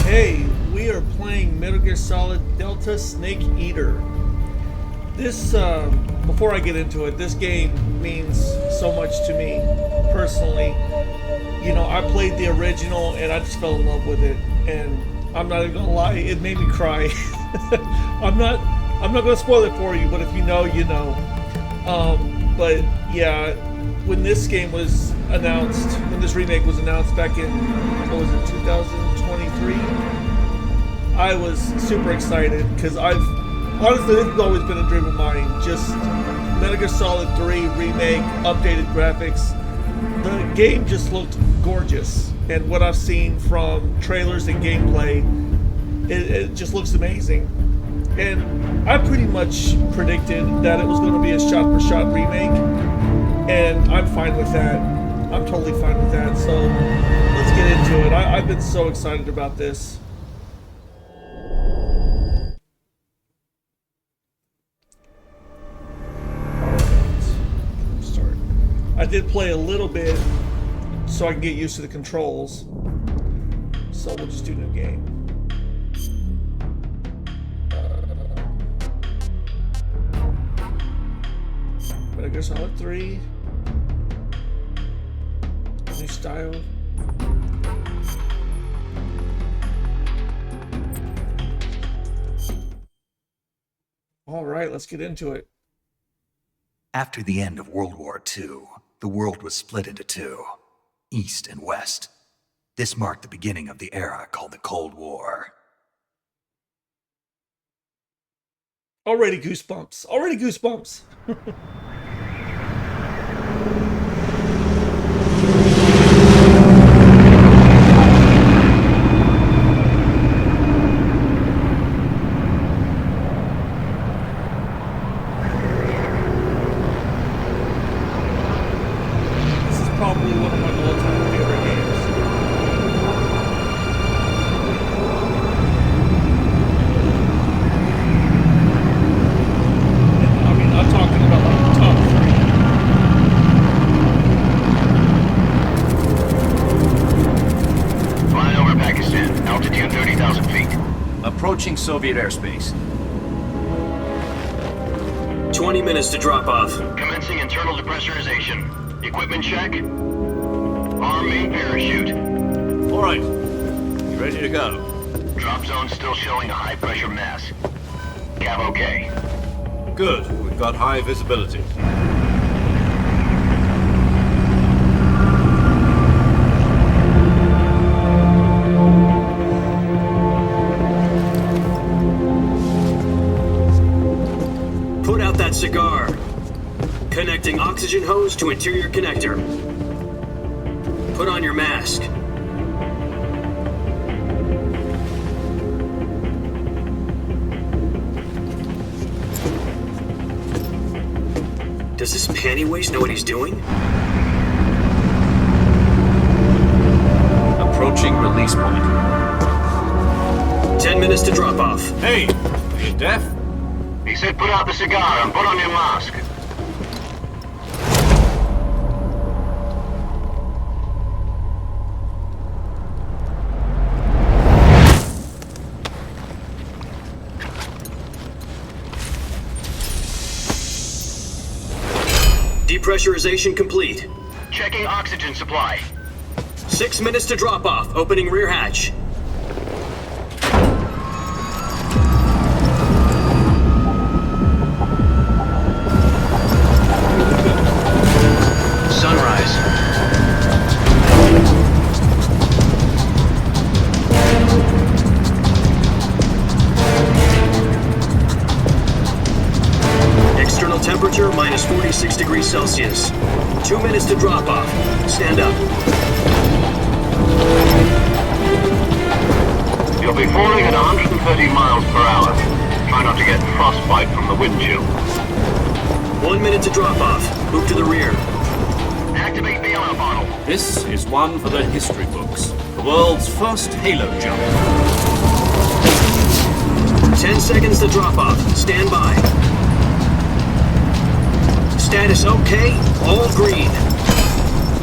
Hey, we are playing Metal Gear Solid Delta Snake Eater. This, before I get into it, this game means so much to me, personally. You know, I played the original and I just fell in love with it. And I'm not even gonna lie, it made me cry. I'm not gonna spoil it for you, but if you know, you know. But yeah, when this game was announced, when this remake was announced back in, what was it, 2023? I was super excited because honestly, this has always been a dream of mine. Just Metal Gear Solid 3 remake, updated graphics. The game just looked gorgeous, and what I've seen from trailers and gameplay, it just looks amazing. And I pretty much predicted that it was going to be a shot-for-shot remake, and I'm fine with that. I'm totally fine with that. So let's get into it. I've been so excited about this. I did play a little bit so I can get used to the controls. So we'll just do new game. Metal Gear Solid 3. New style. Alright, let's get into it. After the end of World War II, the world was split into two, East and West. This marked the beginning of the era called the Cold War. Already goosebumps. Already goosebumps. Probably one of my all-time favorite games. And, I mean, I'm talking about like the top 3. Flying over Pakistan, altitude 30,000 feet. Approaching Soviet airspace. 20 minutes to drop off. Commencing internal depressurization. Equipment check. Arm main parachute. All right. You ready to go? Drop zone still showing a high pressure mass. Cav okay. Good. We've got high visibility. Put out that cigar. Connecting oxygen hose to interior connector. Put on your mask. Does this panty waste know what he's doing? Approaching release point. 10 minutes to drop off. Hey, are you deaf? He said put out the cigar and put on your mask. Depressurization complete. Checking oxygen supply. 6 minutes to drop off. Opening rear hatch. Sunrise. External temperature minus 46 degrees Celsius. 2 minutes to drop off. Stand up. You'll be falling at 130 miles per hour. Try not to get frostbite from the wind chill. 1 minute to drop off. Move to the rear. Activate bailout bottle. This is one for the history books. The world's first halo jump. 10 seconds to drop off. Stand by. Status okay. All green.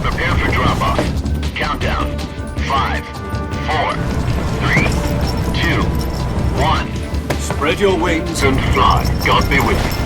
Prepare for drop-off. Countdown. 5, 4, 3, Spread your wings And fly. God be with you.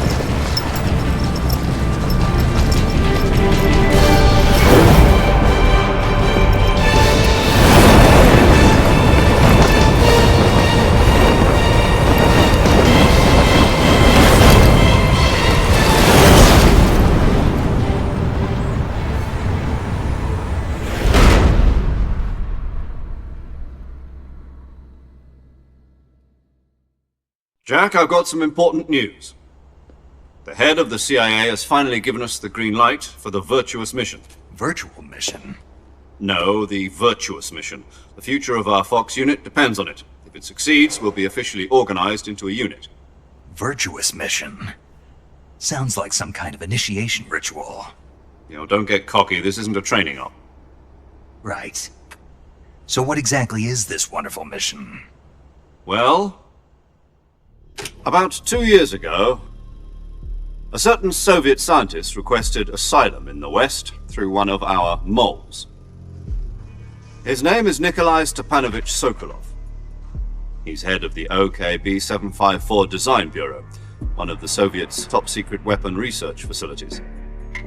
Jack, I've got some important news. The head of the CIA has finally given us the green light for the Virtuous mission. Virtual mission? No, the Virtuous mission. The future of our Fox unit depends on it. If it succeeds, we'll be officially organized into a unit. Virtuous mission? Sounds like some kind of initiation ritual. Don't get cocky. This isn't a training op. Right. So what exactly is this wonderful mission? Well, about 2 years ago, a certain Soviet scientist requested asylum in the West through one of our moles. His name is Nikolai Stepanovich Sokolov. He's head of the OKB 754 Design Bureau, one of the Soviets' top-secret weapon research facilities,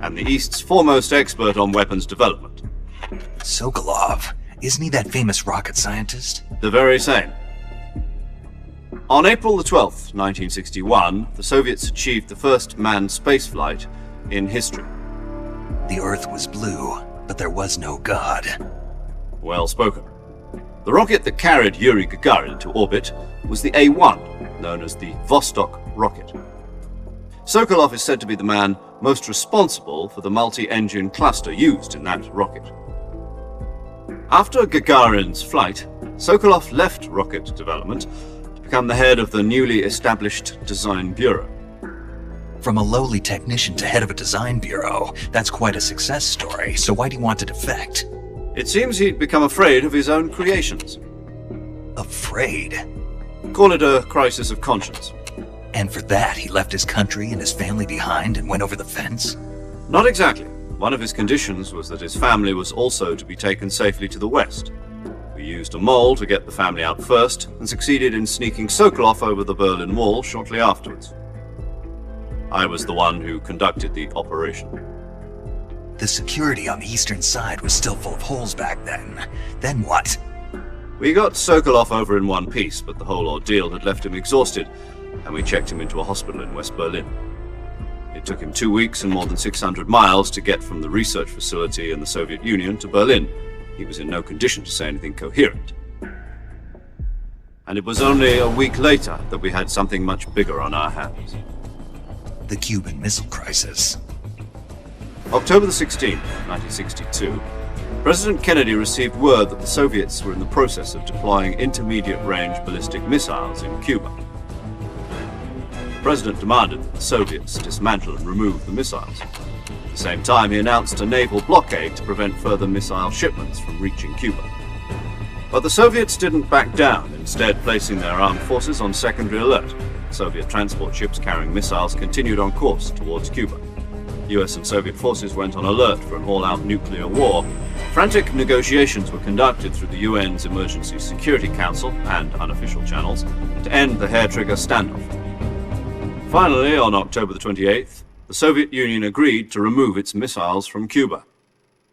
and the East's foremost expert on weapons development. Sokolov? Isn't he that famous rocket scientist? The very same. On April the 12th, 1961, the Soviets achieved the first manned spaceflight in history. The Earth was blue, but there was no God. Well spoken. The rocket that carried Yuri Gagarin to orbit was the A-1, known as the Vostok rocket. Sokolov is said to be the man most responsible for the multi-engine cluster used in that rocket. After Gagarin's flight, Sokolov left rocket development to become the head of the newly established Design Bureau. From a lowly technician to head of a design bureau, that's quite a success story, so why'd he want to defect? It seems he'd become afraid of his own creations. Afraid? Call it a crisis of conscience. And for that, he left his country and his family behind and went over the fence? Not exactly. One of his conditions was that his family was also to be taken safely to the West. We used a mole to get the family out first, and succeeded in sneaking Sokolov over the Berlin Wall shortly afterwards. I was the one who conducted the operation. The security on the eastern side was still full of holes back then. Then what? We got Sokolov over in one piece, but the whole ordeal had left him exhausted, and we checked him into a hospital in West Berlin. It took him 2 weeks and more than 600 miles to get from the research facility in the Soviet Union to Berlin. He was in no condition to say anything coherent. And it was only a week later that we had something much bigger on our hands. The Cuban Missile Crisis. October the 16th, 1962, President Kennedy received word that the Soviets were in the process of deploying intermediate-range ballistic missiles in Cuba. The President demanded that the Soviets dismantle and remove the missiles. At the same time, he announced a naval blockade to prevent further missile shipments from reaching Cuba. But the Soviets didn't back down, instead placing their armed forces on secondary alert. Soviet transport ships carrying missiles continued on course towards Cuba. US and Soviet forces went on alert for an all-out nuclear war. Frantic negotiations were conducted through the UN's Emergency Security Council and unofficial channels to end the hair-trigger standoff. Finally, on October the 28th, the Soviet Union agreed to remove its missiles from Cuba,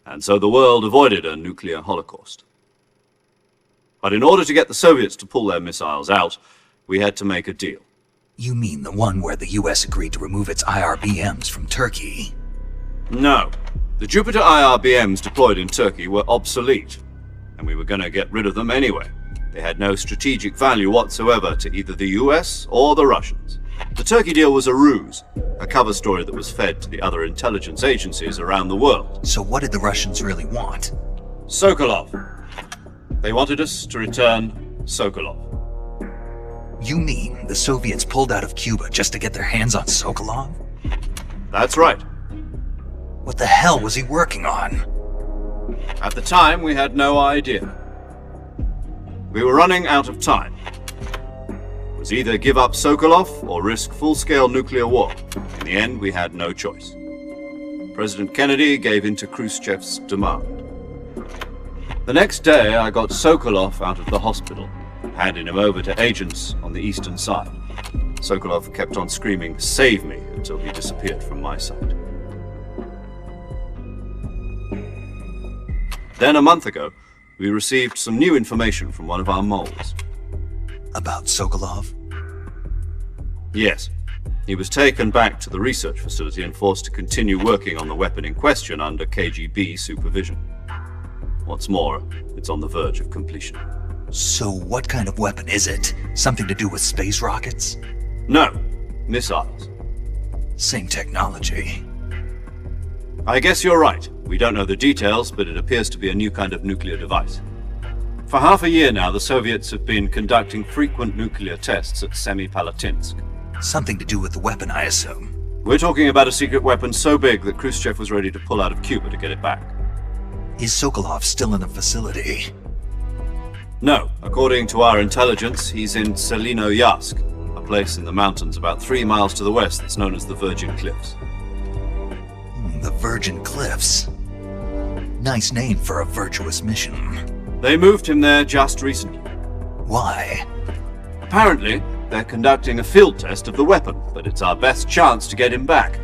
and so the world avoided a nuclear holocaust. But in order to get the Soviets to pull their missiles out, we had to make a deal. You mean the one where the US agreed to remove its IRBMs from Turkey? No. The Jupiter IRBMs deployed in Turkey were obsolete, and we were going to get rid of them anyway. They had no strategic value whatsoever to either the US or the Russians. The Turkey deal was a ruse, a cover story that was fed to the other intelligence agencies around the world. So what did the Russians really want? Sokolov. They wanted us to return Sokolov. You mean the Soviets pulled out of Cuba just to get their hands on Sokolov? That's right. What the hell was he working on? At the time, we had no idea. We were running out of time. It was either give up Sokolov or risk full-scale nuclear war. In the end, we had no choice. President Kennedy gave in to Khrushchev's demand. The next day, I got Sokolov out of the hospital, handing him over to agents on the eastern side. Sokolov kept on screaming, "Save me," until he disappeared from my sight. Then a month ago, we received some new information from one of our moles. About Sokolov? Yes. He was taken back to the research facility and forced to continue working on the weapon in question under KGB supervision. What's more, it's on the verge of completion. So what kind of weapon is it? Something to do with space rockets? No, missiles. Same technology. I guess you're right. We don't know the details, but it appears to be a new kind of nuclear device. For half a year now, the Soviets have been conducting frequent nuclear tests at Semipalatinsk. Something to do with the weapon, I assume. We're talking about a secret weapon so big that Khrushchev was ready to pull out of Cuba to get it back. Is Sokolov still in the facility? No, according to our intelligence, he's in Selinoyarsk, a place in the mountains about 3 miles to the west that's known as the Virgin Cliffs. The Virgin Cliffs. Nice name for a virtuous mission. They moved him there just recently. Why? Apparently, they're conducting a field test of the weapon, but it's our best chance to get him back.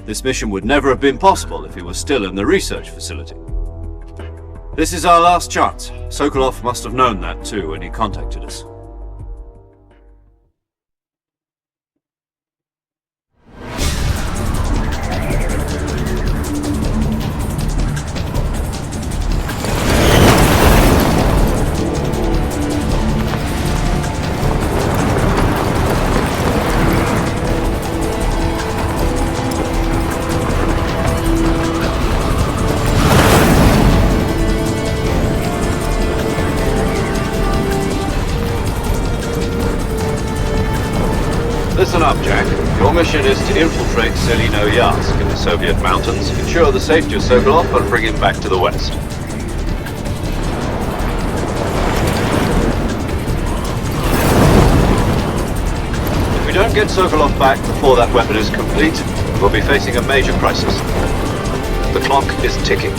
This mission would never have been possible if he was still in the research facility. This is our last chance. Sokolov must have known that too when he contacted us. Listen up, Jack. Your mission is to infiltrate Selinoyarsk in the Soviet mountains, ensure the safety of Sokolov, and bring him back to the west. If we don't get Sokolov back before that weapon is complete, we'll be facing a major crisis. The clock is ticking.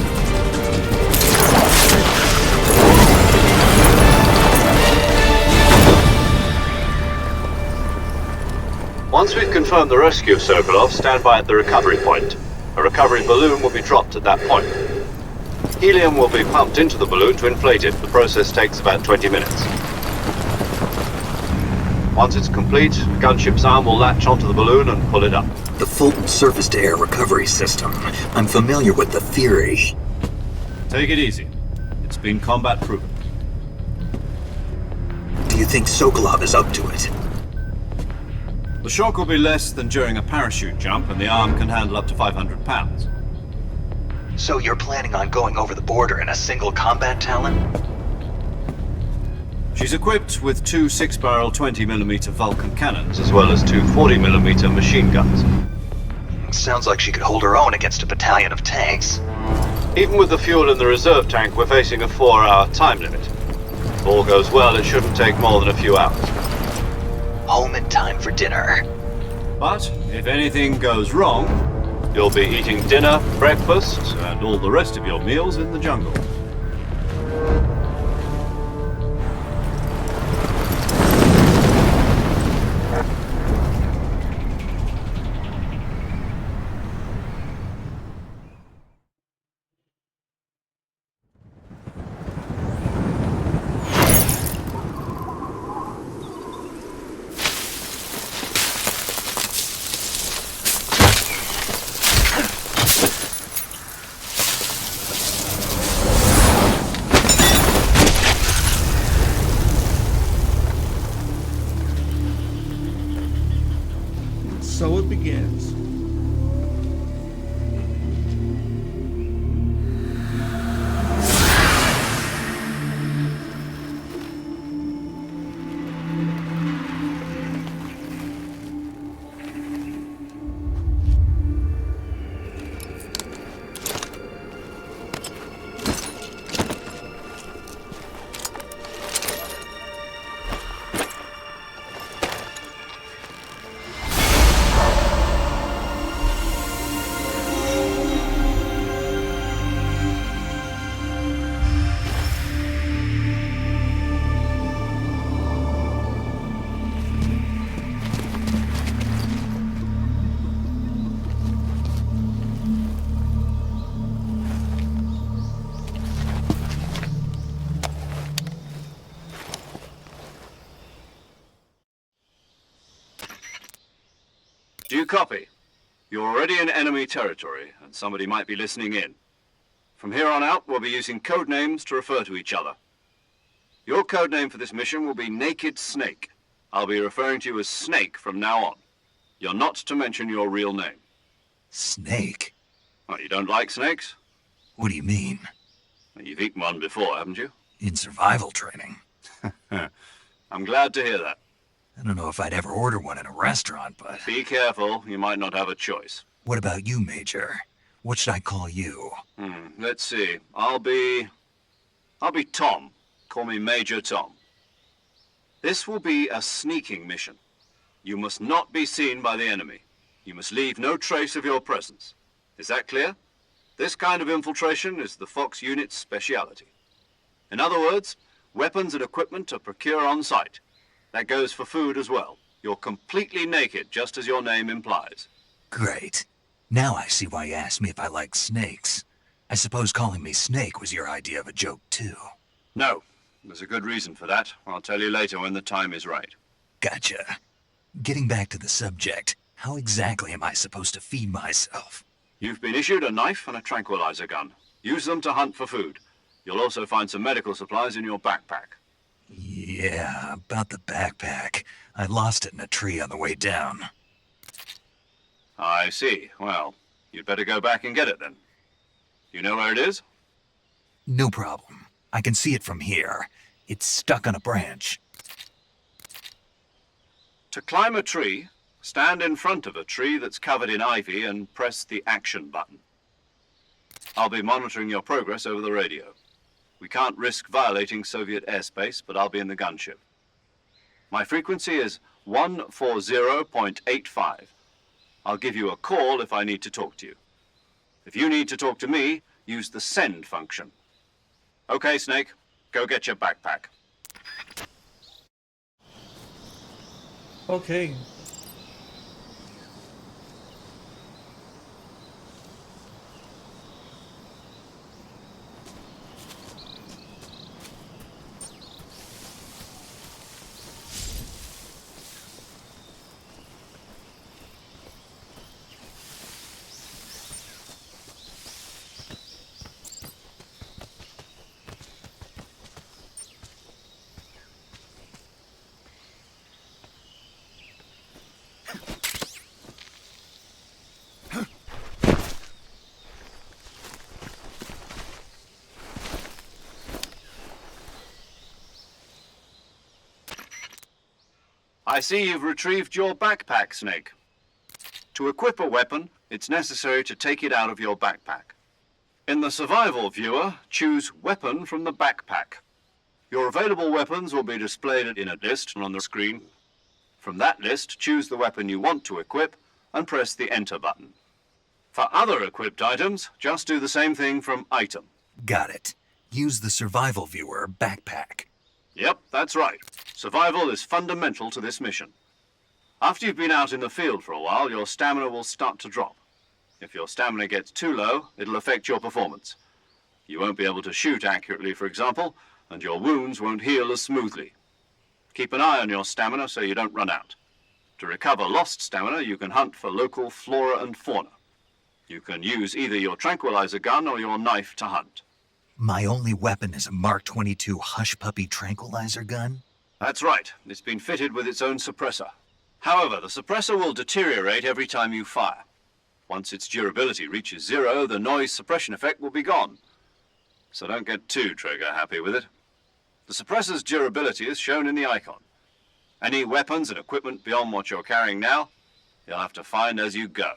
Once we've confirmed the rescue of Sokolov, stand by at the recovery point. A recovery balloon will be dropped at that point. Helium will be pumped into the balloon to inflate it. The process takes about 20 minutes. Once it's complete, a gunship's arm will latch onto the balloon and pull it up. The Fulton surface-to-air recovery system. I'm familiar with the theory. Take it easy. It's been combat proven. Do you think Sokolov is up to it? The shock will be less than during a parachute jump, and the arm can handle up to 500 pounds. So you're planning on going over the border in a single combat Talon? She's equipped with 2 6-barrel 20mm Vulcan cannons, as well as 2 40mm machine guns. Sounds like she could hold her own against a battalion of tanks. Even with the fuel in the reserve tank, we're facing a 4-hour time limit. If all goes well, it shouldn't take more than a few hours. Home in time for dinner. But if anything goes wrong, you'll be eating dinner, breakfast, and all the rest of your meals in the jungle. So it begins. Do you copy? You're already in enemy territory, and somebody might be listening in. From here on out, we'll be using code names to refer to each other. Your code name for this mission will be Naked Snake. I'll be referring to you as Snake from now on. You're not to mention your real name. Snake? Well, you don't like snakes? What do you mean? You've eaten one before, haven't you? In survival training? I'm glad to hear that. I don't know if I'd ever order one in a restaurant, but... Be careful, you might not have a choice. What about you, Major? What should I call you? Let's see. I'll be Tom. Call me Major Tom. This will be a sneaking mission. You must not be seen by the enemy. You must leave no trace of your presence. Is that clear? This kind of infiltration is the Fox unit's speciality. In other words, weapons and equipment are procured on site. That goes for food as well. You're completely naked, just as your name implies. Great. Now I see why you asked me if I like snakes. I suppose calling me Snake was your idea of a joke, too. No. There's a good reason for that. I'll tell you later when the time is right. Gotcha. Getting back to the subject, how exactly am I supposed to feed myself? You've been issued a knife and a tranquilizer gun. Use them to hunt for food. You'll also find some medical supplies in your backpack. Yeah, about the backpack. I lost it in a tree on the way down. I see. Well, you'd better go back and get it then. You know where it is? No problem. I can see it from here. It's stuck on a branch. To climb a tree, stand in front of a tree that's covered in ivy and press the action button. I'll be monitoring your progress over the radio. We can't risk violating Soviet airspace, but I'll be in the gunship. My frequency is 140.85. I'll give you a call if I need to talk to you. If you need to talk to me, use the send function. Okay, Snake, go get your backpack. Okay. I see you've retrieved your backpack, Snake. To equip a weapon, it's necessary to take it out of your backpack. In the survival viewer, choose Weapon from the backpack. Your available weapons will be displayed in a list on the screen. From that list, choose the weapon you want to equip and press the Enter button. For other equipped items, just do the same thing from Item. Got it. Use the survival viewer backpack. Yep, that's right. Survival is fundamental to this mission. After you've been out in the field for a while, your stamina will start to drop. If your stamina gets too low, it'll affect your performance. You won't be able to shoot accurately, for example, and your wounds won't heal as smoothly. Keep an eye on your stamina so you don't run out. To recover lost stamina, you can hunt for local flora and fauna. You can use either your tranquilizer gun or your knife to hunt. My only weapon is a Mark 22 Hush Puppy tranquilizer gun? That's right. It's been fitted with its own suppressor. However, the suppressor will deteriorate every time you fire. Once its durability reaches 0, the noise suppression effect will be gone. So don't get too trigger happy with it. The suppressor's durability is shown in the icon. Any weapons and equipment beyond what you're carrying now, you'll have to find as you go.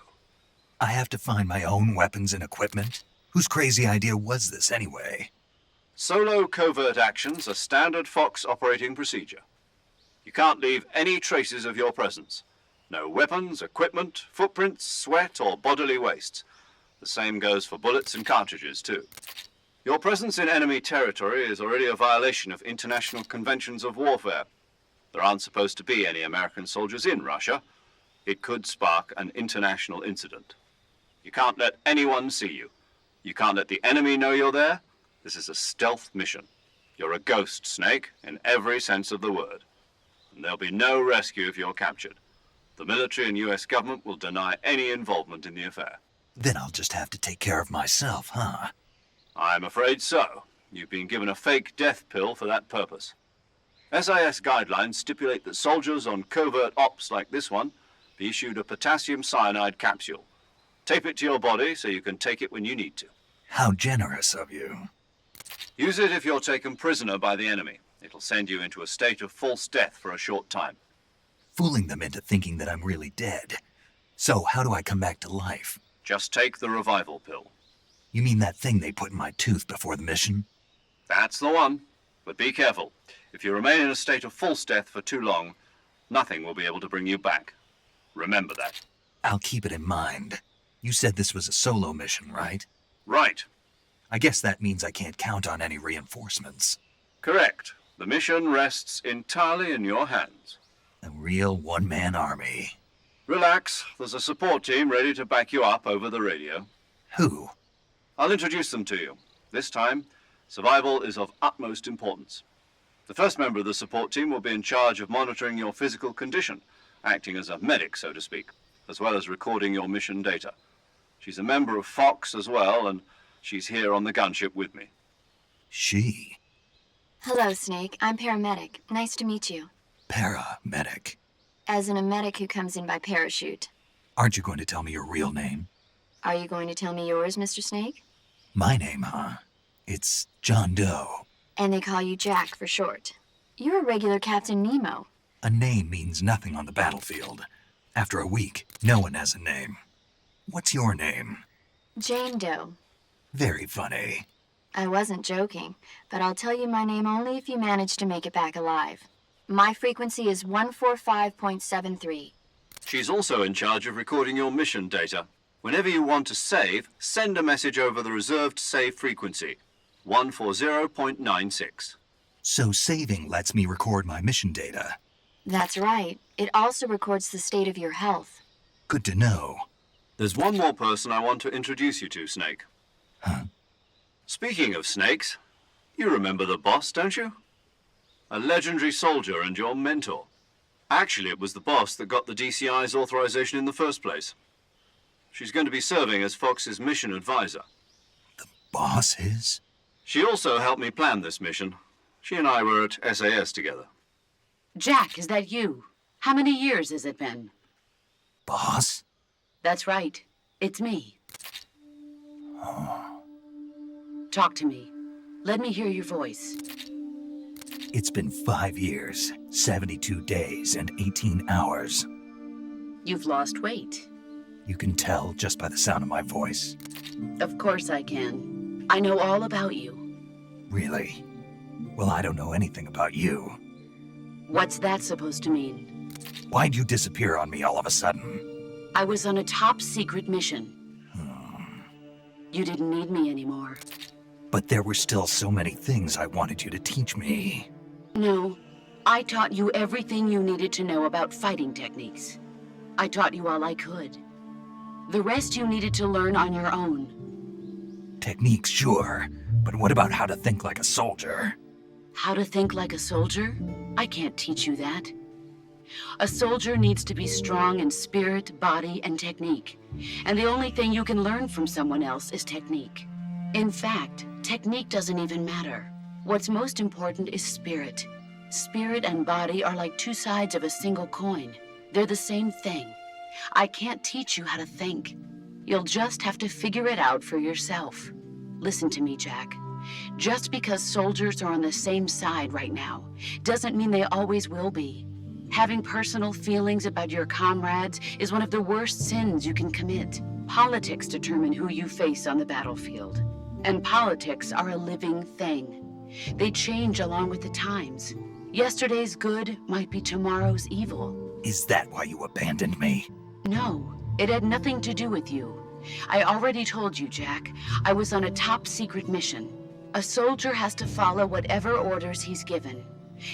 I have to find my own weapons and equipment? Whose crazy idea was this anyway? Solo covert actions are standard Fox operating procedure. You can't leave any traces of your presence. No weapons, equipment, footprints, sweat, or bodily wastes. The same goes for bullets and cartridges, too. Your presence in enemy territory is already a violation of international conventions of warfare. There aren't supposed to be any American soldiers in Russia. It could spark an international incident. You can't let anyone see you. You can't let the enemy know you're there. This is a stealth mission. You're a ghost, Snake, in every sense of the word. And there'll be no rescue if you're captured. The military and US government will deny any involvement in the affair. Then I'll just have to take care of myself, huh? I'm afraid so. You've been given a fake death pill for that purpose. SIS guidelines stipulate that soldiers on covert ops like this one be issued a potassium cyanide capsule. Tape it to your body so you can take it when you need to. How generous of you. Use it if you're taken prisoner by the enemy. It'll send you into a state of false death for a short time. Fooling them into thinking that I'm really dead. So how do I come back to life? Just take the revival pill. You mean that thing they put in my tooth before the mission? That's the one. But be careful. If you remain in a state of false death for too long, nothing will be able to bring you back. Remember that. I'll keep it in mind. You said this was a solo mission, right? Right. I guess that means I can't count on any reinforcements. Correct. The mission rests entirely in your hands. A real one-man army. Relax. There's a support team ready to back you up over the radio. Who? I'll introduce them to you. This time, survival is of utmost importance. The first member of the support team will be in charge of monitoring your physical condition, acting as a medic, so to speak, as well as recording your mission data. She's a member of Fox as well, and she's here on the gunship with me. She? Hello, Snake. I'm paramedic. Nice to meet you. Paramedic. As in a medic who comes in by parachute. Aren't you going to tell me your real name? Are you going to tell me yours, Mr. Snake? My name, huh? It's John Doe. And they call you Jack for short. You're a regular Captain Nemo. A name means nothing on the battlefield. After a week, no one has a name. What's your name? Jane Doe. Very funny. I wasn't joking, but I'll tell you my name only if you manage to make it back alive. My frequency is 145.73. She's also in charge of recording your mission data. Whenever you want to save, send a message over the reserved save frequency, 140.96. So saving lets me record my mission data. That's right. It also records the state of your health. Good to know. There's one more person I want to introduce you to, Snake. Huh? Speaking of snakes, you remember the boss, don't you? A legendary soldier and your mentor. Actually, it was the boss that got the DCI's authorization in the first place. She's going to be serving as Fox's mission advisor. Boss is? She also helped me plan this mission. She and I were at SAS together. Jack, is that you? How many years has it been? Boss? That's right. It's me. Talk to me. Let me hear your voice. It's been 5 years, 72 days, and 18 hours. You've lost weight. You can tell just by the sound of my voice. Of course I can. I know all about you. Really? Well, I don't know anything about you. What's that supposed to mean? Why'd you disappear on me all of a sudden? I was on a top secret mission. You didn't need me anymore. But there were still so many things I wanted you to teach me. No, I taught you everything you needed to know about fighting techniques. I taught you all I could. The rest you needed to learn on your own. Techniques, sure. But what about how to think like a soldier? How to think like a soldier? I can't teach you that. A soldier needs to be strong in spirit, body, and technique. And the only thing you can learn from someone else is technique. In fact, technique doesn't even matter. What's most important is spirit. Spirit and body are like two sides of a single coin. They're the same thing. I can't teach you how to think. You'll just have to figure it out for yourself. Listen to me, Jack. Just because soldiers are on the same side right now doesn't mean they always will be. Having personal feelings about your comrades is one of the worst sins you can commit. Politics determine who you face on the battlefield. And politics are a living thing. They change along with the times. Yesterday's good might be tomorrow's evil. Is that why you abandoned me? No, it had nothing to do with you. I already told you, Jack. I was on a top secret mission. A soldier has to follow whatever orders he's given.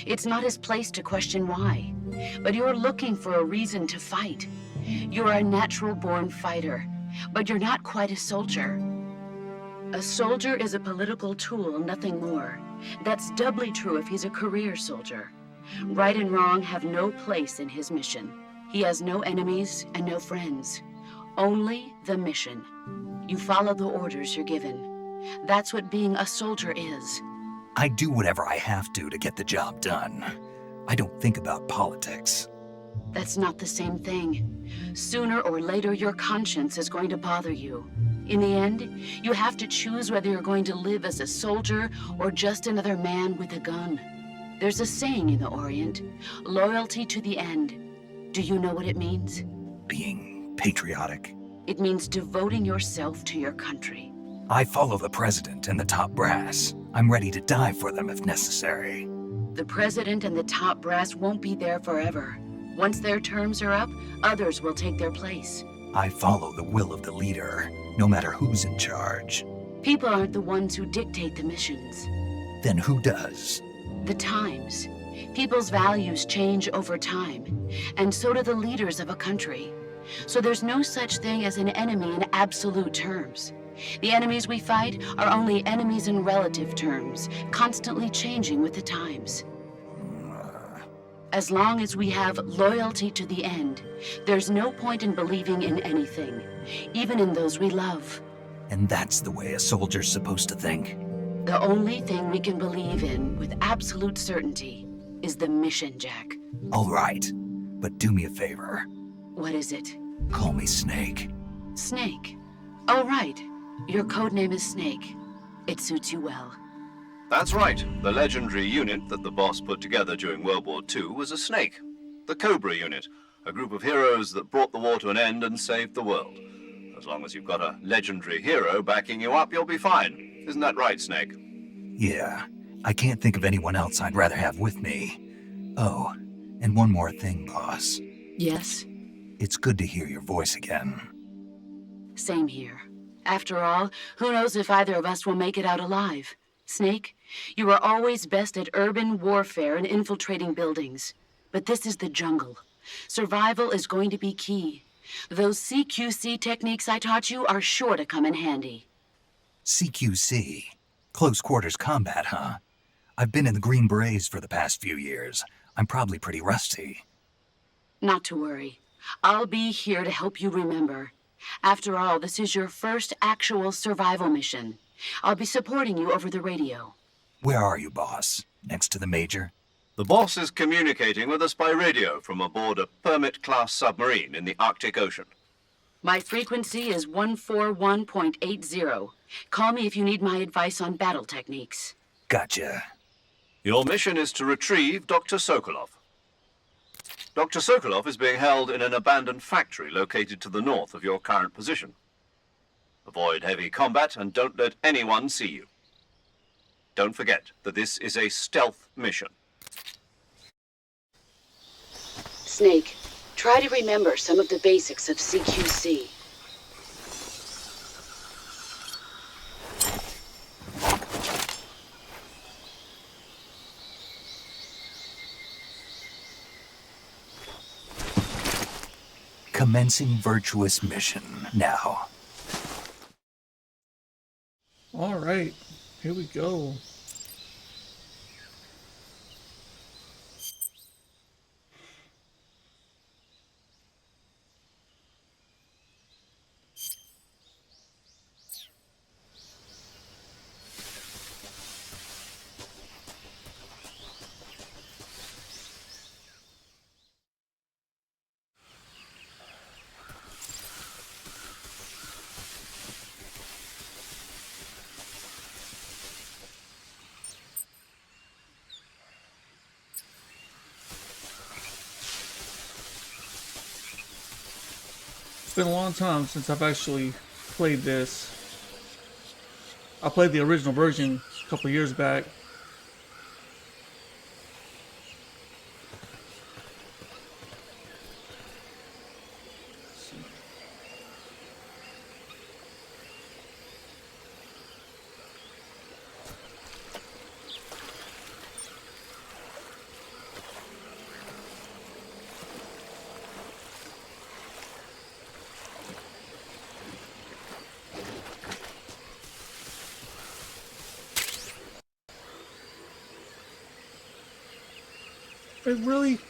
It's not his place to question why. But you're looking for a reason to fight. You're a natural-born fighter, but you're not quite a soldier. A soldier is a political tool, nothing more. That's doubly true if he's a career soldier. Right and wrong have no place in his mission. He has no enemies and no friends. Only the mission. You follow the orders you're given. That's what being a soldier is. I do whatever I have to get the job done. I don't think about politics. That's not the same thing. Sooner or later, your conscience is going to bother you. In the end, you have to choose whether you're going to live as a soldier or just another man with a gun. There's a saying in the Orient, loyalty to the end. Do you know what it means? Being patriotic. It means devoting yourself to your country. I follow the president and the top brass. I'm ready to die for them if necessary. The president and the top brass won't be there forever. Once their terms are up, others will take their place. I follow the will of the leader, no matter who's in charge. People aren't the ones who dictate the missions. Then who does? The times. People's values change over time, and so do the leaders of a country. So there's no such thing as an enemy in absolute terms. The enemies we fight are only enemies in relative terms, constantly changing with the times. As long as we have loyalty to the end, there's no point in believing in anything, even in those we love. And that's the way a soldier's supposed to think. The only thing we can believe in with absolute certainty is the mission, Jack. All right, but do me a favor. What is it? Call me Snake. Snake. Oh, right. Your codename is Snake. It suits you well. That's right. The legendary unit that the boss put together during World War II was a snake. The Cobra unit, a group of heroes that brought the war to an end and saved the world. As long as you've got a legendary hero backing you up, you'll be fine. Isn't that right, Snake? Yeah, I can't think of anyone else I'd rather have with me. Oh, and one more thing, boss. Yes? It's good to hear your voice again. Same here. After all, who knows if either of us will make it out alive? Snake, you are always best at urban warfare and infiltrating buildings. But this is the jungle. Survival is going to be key. Those CQC techniques I taught you are sure to come in handy. CQC? Close quarters combat, huh? I've been in the Green Berets for the past few years. I'm probably pretty rusty. Not to worry. I'll be here to help you remember. After all, this is your first actual survival mission. I'll be supporting you over the radio. Where are you, boss? Next to the Major? The boss is communicating with us by radio from aboard a Permit-class submarine in the Arctic Ocean. My frequency is 141.80. Call me if you need my advice on battle techniques. Gotcha. Your mission is to retrieve Dr. Sokolov. Dr. Sokolov is being held in an abandoned factory located to the north of your current position. Avoid heavy combat and don't let anyone see you. Don't forget that this is a stealth mission. Snake, try to remember some of the basics of CQC. Commencing Virtuous mission now. All right, here we go. It's been a long time since I've actually played this. I played the original version a couple years back.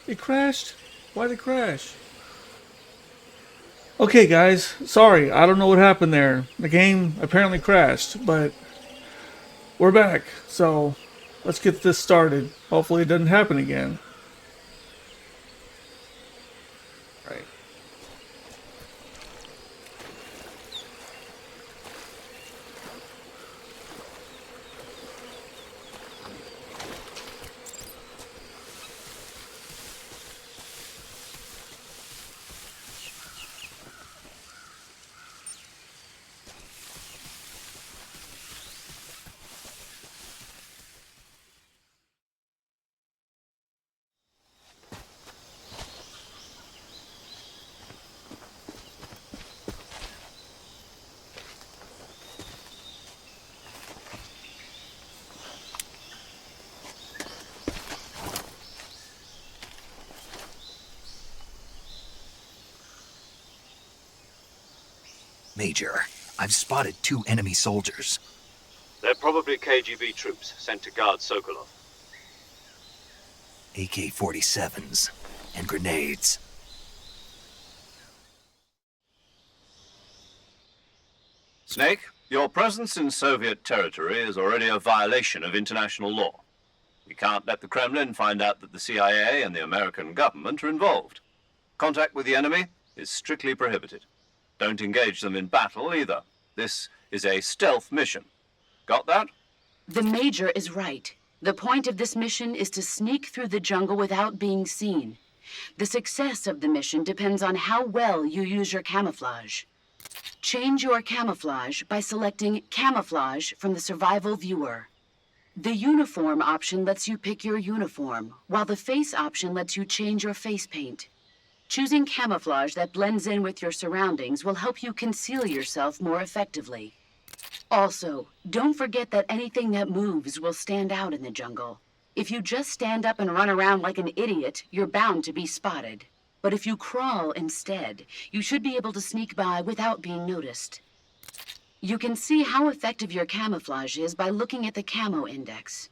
It crashed? Why'd it crash? Okay, guys. Sorry, I don't know what happened there. The game apparently crashed, but we're back. So let's get this started. Hopefully, it doesn't happen again. Right. Major, I've spotted 2 enemy soldiers. They're probably KGB troops sent to guard Sokolov. AK-47s and grenades. Snake, your presence in Soviet territory is already a violation of international law. We can't let the Kremlin find out that the CIA and the American government are involved. Contact with the enemy is strictly prohibited. Don't engage them in battle either. This is a stealth mission. Got that? The Major is right. The point of this mission is to sneak through the jungle without being seen. The success of the mission depends on how well you use your camouflage. Change your camouflage by selecting Camouflage from the Survival Viewer. The Uniform option lets you pick your uniform, while the Face option lets you change your face paint. Choosing camouflage that blends in with your surroundings will help you conceal yourself more effectively. Also, don't forget that anything that moves will stand out in the jungle. If you just stand up and run around like an idiot, you're bound to be spotted. But if you crawl instead, you should be able to sneak by without being noticed. You can see how effective your camouflage is by looking at the Camo Index.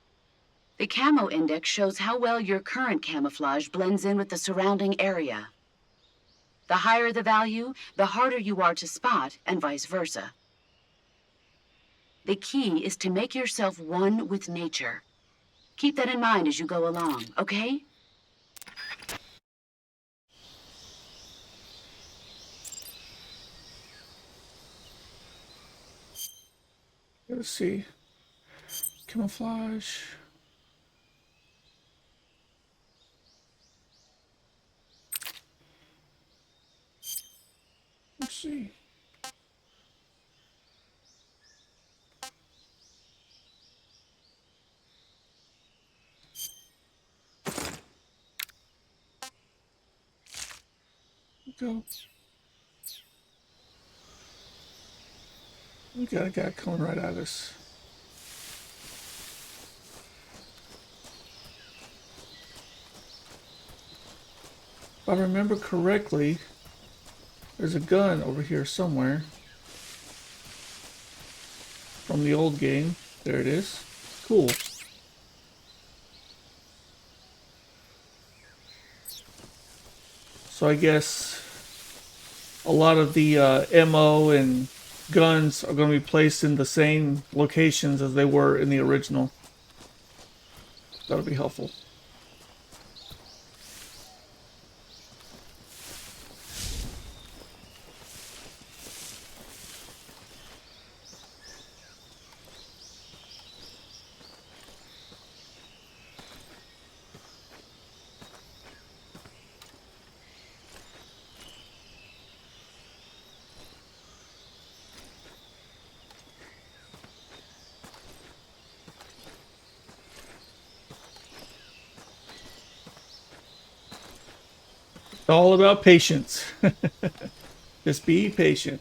The Camo Index shows how well your current camouflage blends in with the surrounding area. The higher the value, the harder you are to spot, and vice versa. The key is to make yourself one with nature. Keep that in mind as you go along, okay? Let's see. Camouflage. Let's see. Go. We got a guy coming right at us. If I remember correctly, there's a gun over here somewhere. From the old game. There it is. Cool. So I guess a lot of the ammo and guns are going to be placed in the same locations as they were in the original. That'll be helpful. It's all about patience. Just be patient.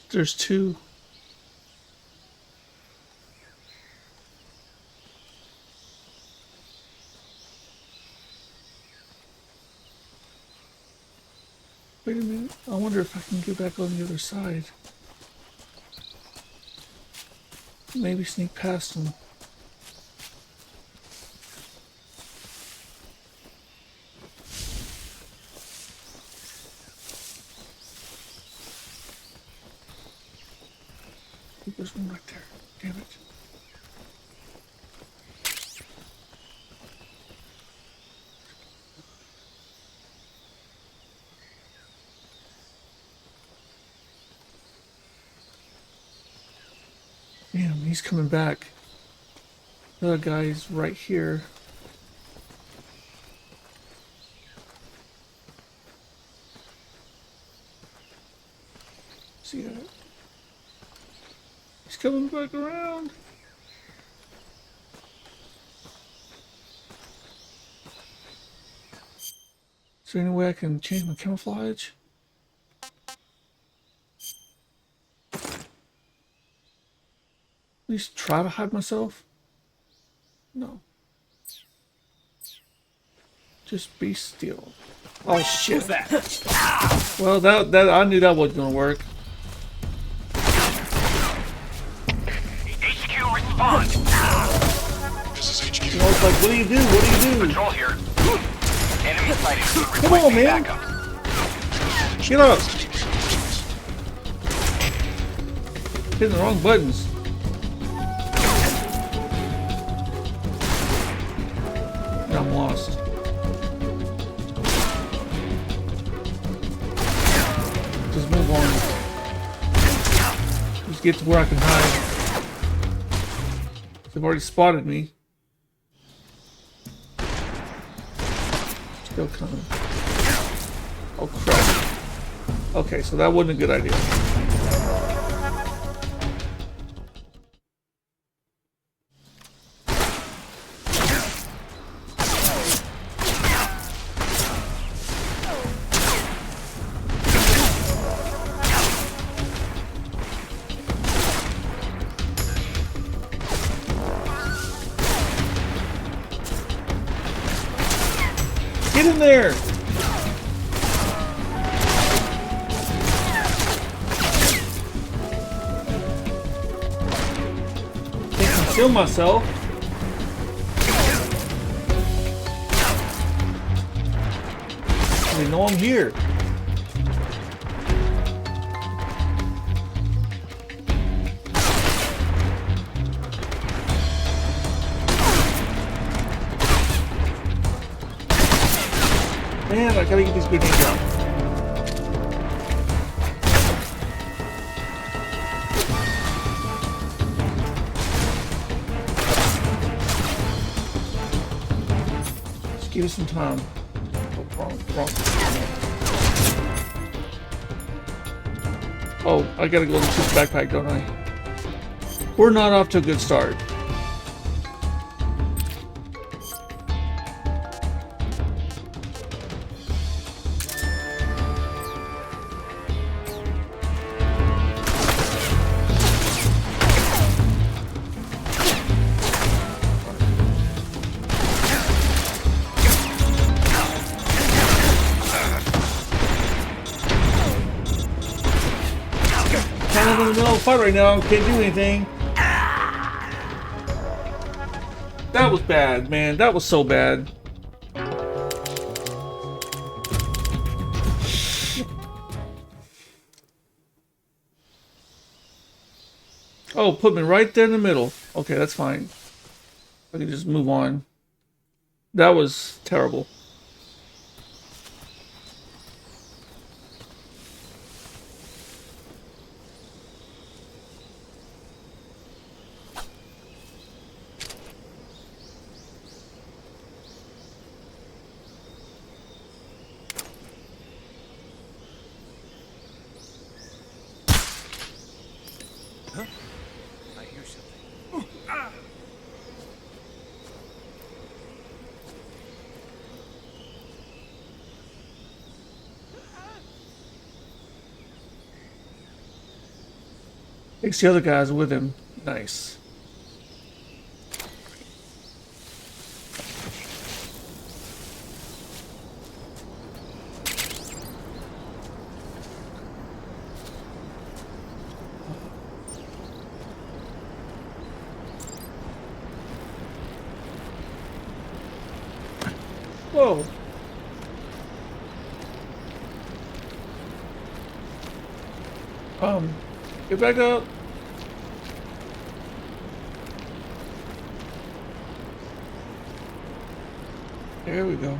There's two. Wait a minute. I wonder if I can get back on the other side. Maybe sneak past them. There's one right there. Damn it. Damn, he's coming back. The other guy's right here. See that? He's coming back around. Is there any way I can change my camouflage? At least try to hide myself? No. Just be still. Oh shit. Who's that? Well, that I knew that wasn't gonna work. HQ response. This is HQ. You know, it's like, what do you do? What do you do? Patrol here. Enemy sighted. Come on, man. Get up. Hitting the wrong buttons. I'm lost. Just move on. Just get to where I can hide. They've already spotted me. Still coming. Oh crap. Okay, so that wasn't a good idea. Get in there! Can't conceal myself. They know I'm here. Man, I gotta get these grenades out. Just give us some time. Oh, wrong. Oh, I gotta go to the backpack, don't I? We're not off to a good start. Kind of in the middle of a fight right now, can't do anything. That was bad, man. That was so bad. Oh, put me right there in the middle. Okay, that's fine. I can just move on. That was terrible. Takes the other guys with him. Nice. Whoa. Get back up. There we go.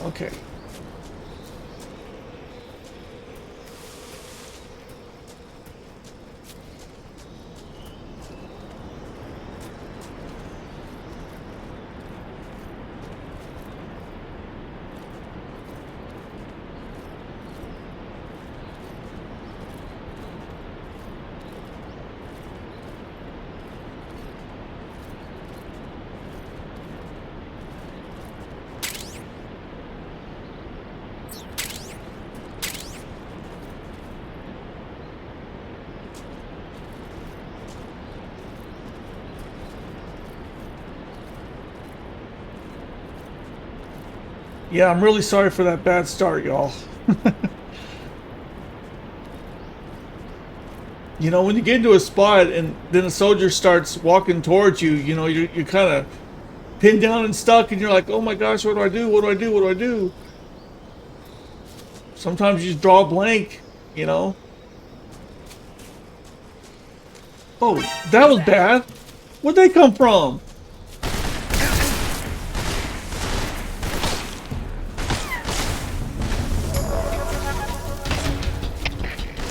Okay. Yeah, I'm really sorry for that bad start, y'all. You know, when you get into a spot and then a soldier starts walking towards you, you know, you're kind of pinned down and stuck, and you're like, oh my gosh, what do I do? What do I do? What do I do? Sometimes you just draw a blank, you know? Oh, that was bad. Where'd they come from?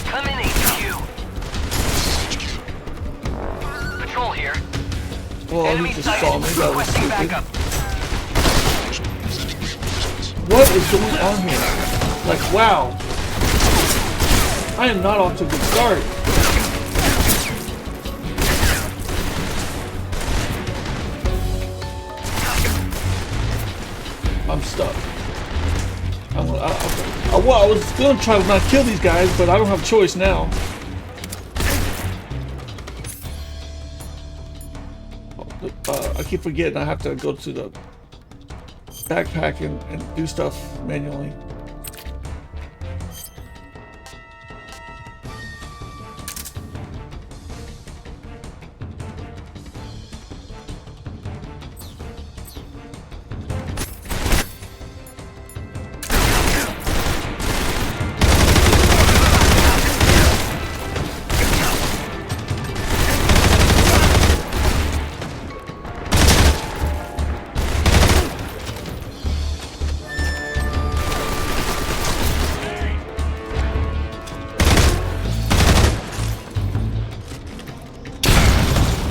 Come in, HQ. Patrol here. Well, Enemy he just saw me. sighted. That was Requesting stupid. backup. What is going on here? Like, wow. I am not off to a good start. I'm stuck. Well, I was going to try to not kill these guys, but I don't have a choice now. I keep forgetting I have to go to the backpack and do stuff manually.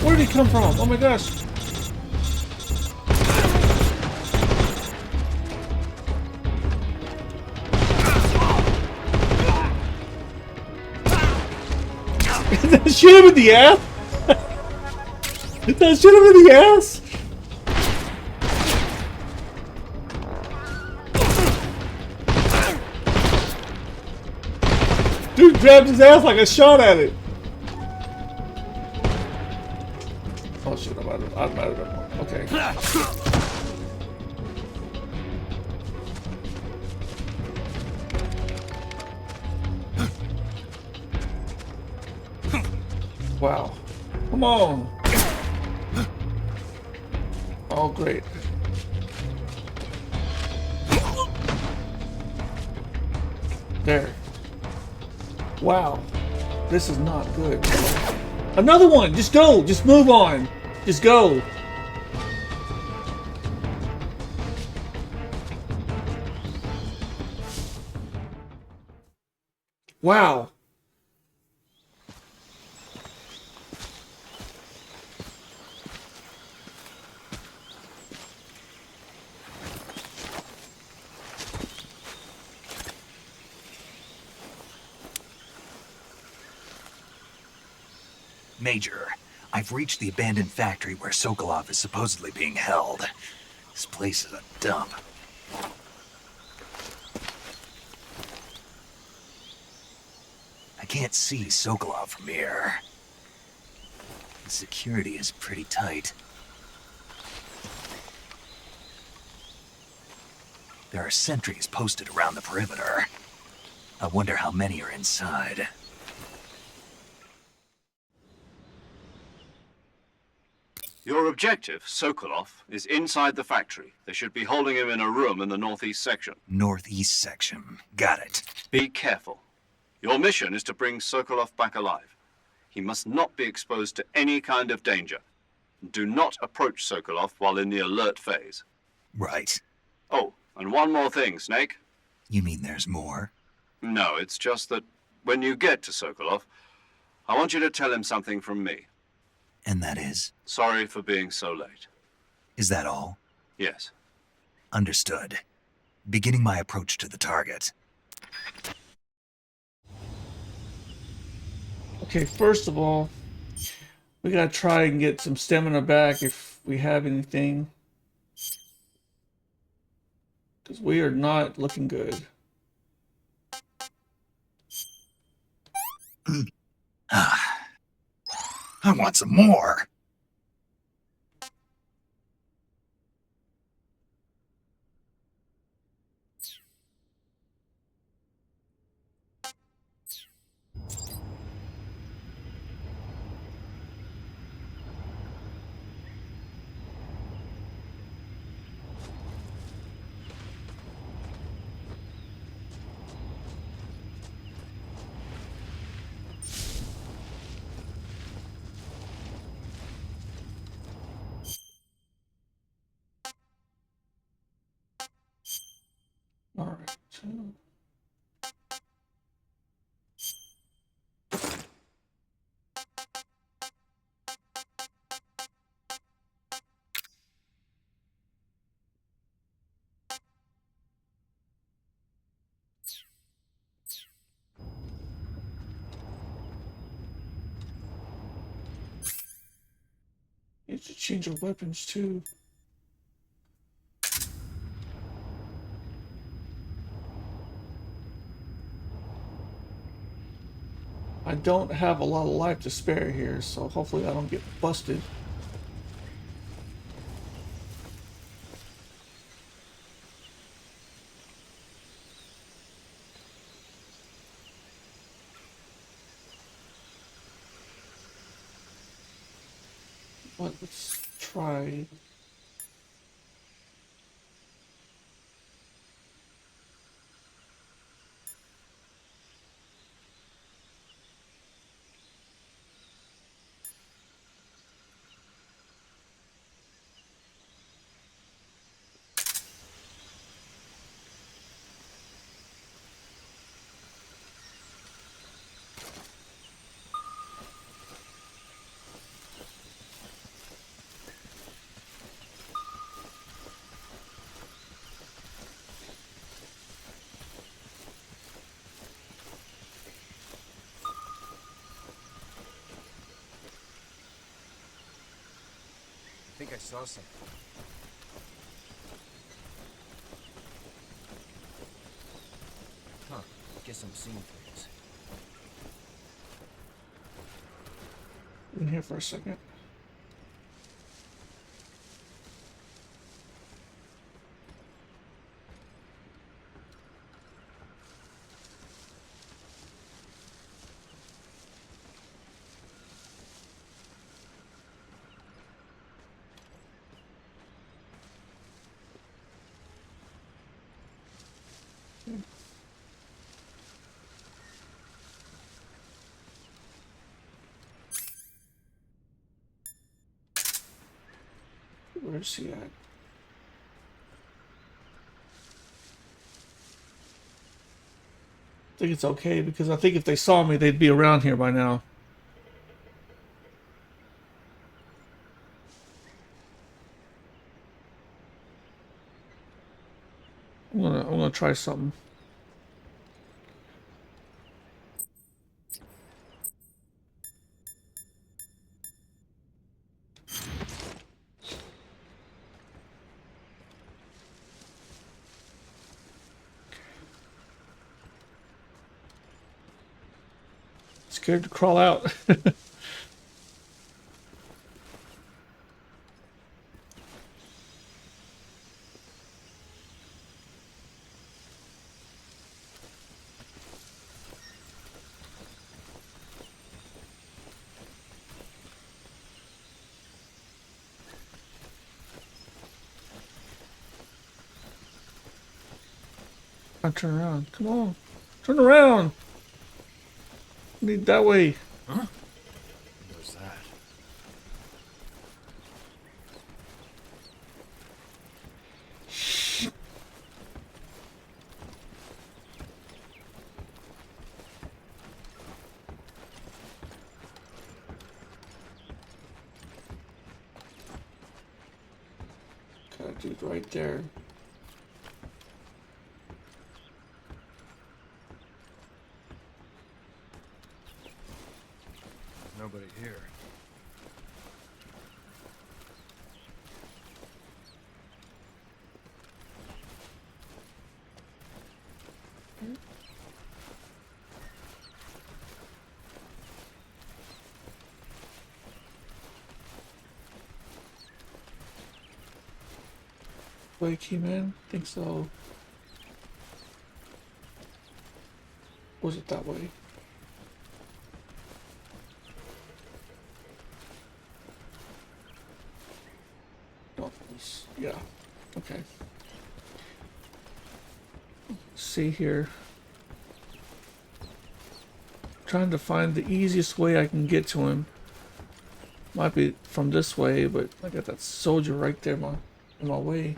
Where did he come from? Oh my gosh. Shoot him in the ass? Did that shoot him in the ass? Dude grabbed his ass like I shot at it. Oh shit, I'm out of it. Okay. Wow. Come on. Oh, great. There. Wow. This is not good. Another one! Just go! Just move on! Just go! Wow. Major, I've reached the abandoned factory where Sokolov is supposedly being held. This place is a dump. can't see Sokolov from here. The security is pretty tight. There are sentries posted around the perimeter. I wonder how many are inside. Your objective, Sokolov, is inside the factory. They should be holding him in a room in the northeast section. Northeast section. Got it. Be careful. Your mission is to bring Sokolov back alive. He must not be exposed to any kind of danger. Do not approach Sokolov while in the alert phase. Right. Oh, and one more thing, Snake. You mean there's more? No, it's just that when you get to Sokolov, I want you to tell him something from me. And that is? Sorry for being so late. Is that all? Yes. Understood. Beginning my approach to the target. Okay, first of all, we gotta try and get some stamina back if we have anything. Because we are not looking good. I want some more. All right. Need to change our weapons too. I don't have a lot of life to spare here, so hopefully I don't get busted. But let's try. I think I saw something. Huh. Guess I'm seeing things. In here for a second. Where's he at? I think it's okay because I think if they saw me, they'd be around here by now. I'm gonna try something. Scared to crawl out. Turn around. Come on. Turn around. Need that way. Huh? Where's that? Got a dude right there. Nobody here. Way key man? Think so. Was it that way? No, yeah. Okay. See here. Trying to find the easiest way I can get to him. Might be from this way, but I got that soldier right there in my way.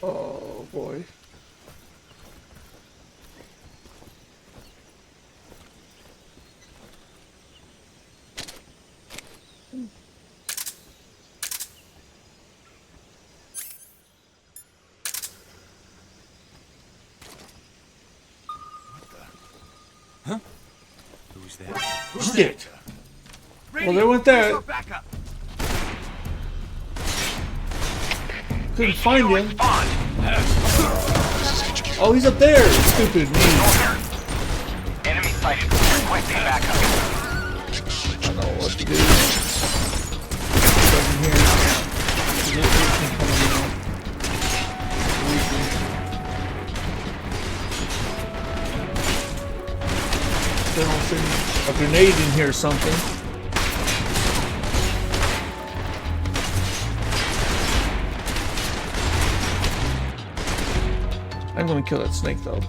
Oh boy. Huh? Who's there? Shit. Well, there went that. Couldn't find him. Oh, he's up there. Stupid me. Enemy sighted. Requesting backup. I don't know what to do. Doesn't hear. A grenade in here or something. I'm gonna kill that snake though.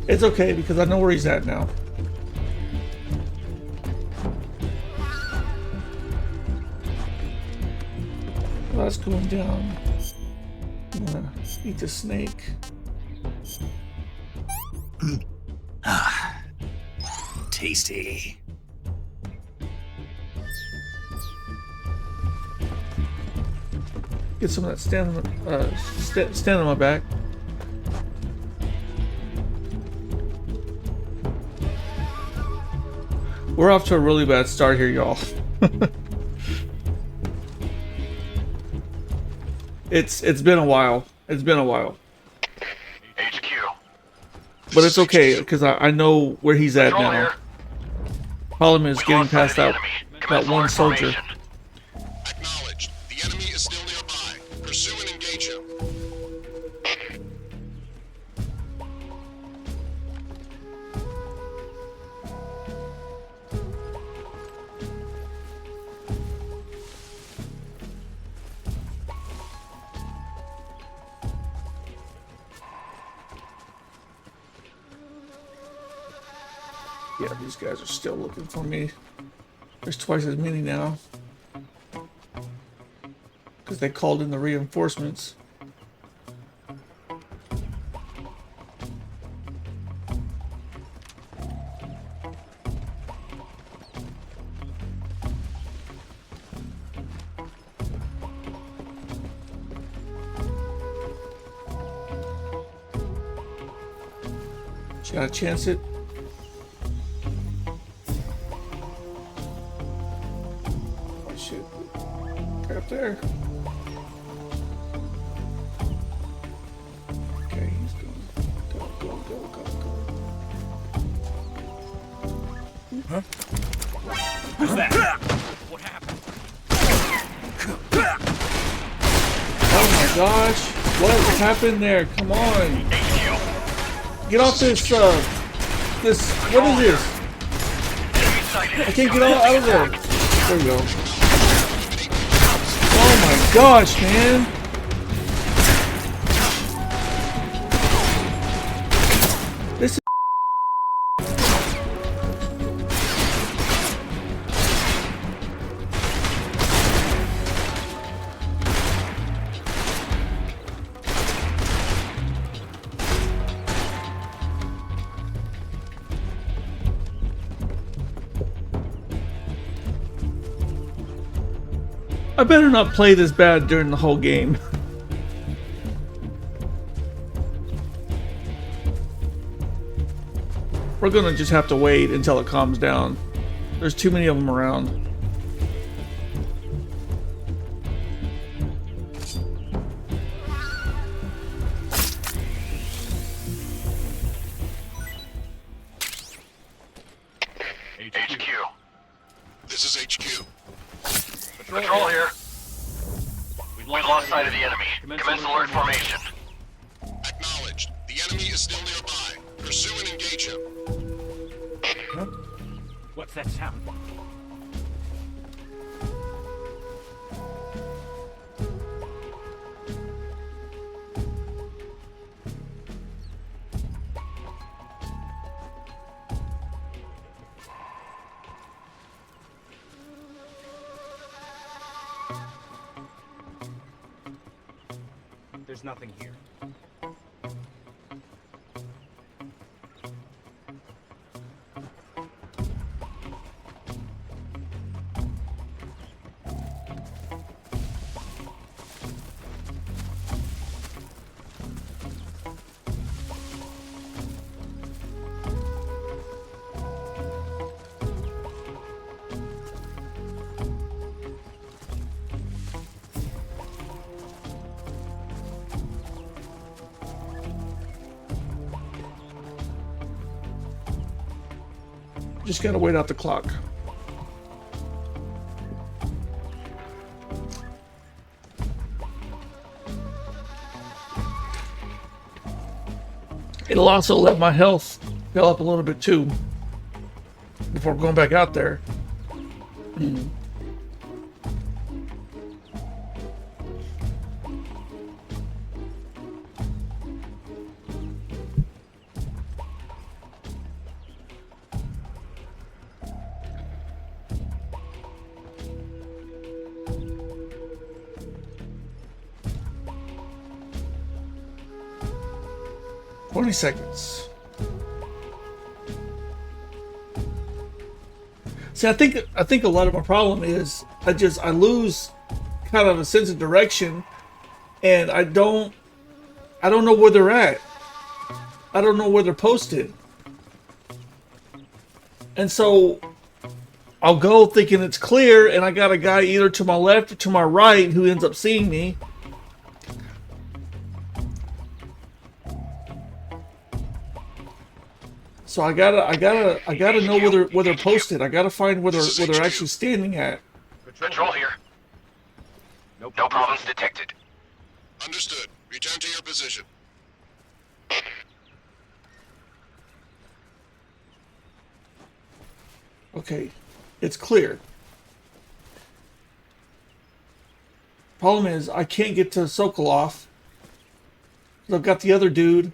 It's okay because I know where he's at now. Well, that's going down. I'm gonna eat the snake. Tasty. Get some of that stand on my back. We're off to a really bad start here, y'all. It's been a while. It's been a while. HQ. But it's okay, because I know where he's at now. Problem is getting past that one soldier. Acknowledged. The enemy is still nearby. Pursue and engage him. Yeah, these guys are still looking for me. There's twice as many now. Because they called in the reinforcements. Gotta chance it. Oh shit. Right up there. Okay, he's going. Go, go, go, go, go. Huh? What's that? What happened? Oh my gosh. What happened there? Come on. Get off this, what is this? I can't get out of there. There we go. Oh my gosh, man. This is... I better not play this bad during the whole game. We're gonna just have to wait until it calms down. There's too many of them around. HQ. This is HQ. Patrol here. We lost sight of the enemy. Commence alert formation. Acknowledged. The enemy is still nearby. Pursue and engage him. Huh? What's that sound? There's nothing here. Just gotta wait out the clock. It'll also let my health fill up a little bit too before going back out there. 20 seconds. See, I think a lot of my problem is I lose kind of a sense of direction, and I don't know where they're at. I don't know where they're posted. And so I'll go thinking it's clear, and I got a guy either to my left or to my right who ends up seeing me. So I gotta know where they're posted. I gotta find where they're actually standing at. Patrol here. No problems detected. Understood. Return to your position. Okay, it's clear. Problem is, I can't get to Sokolov. I've got the other dude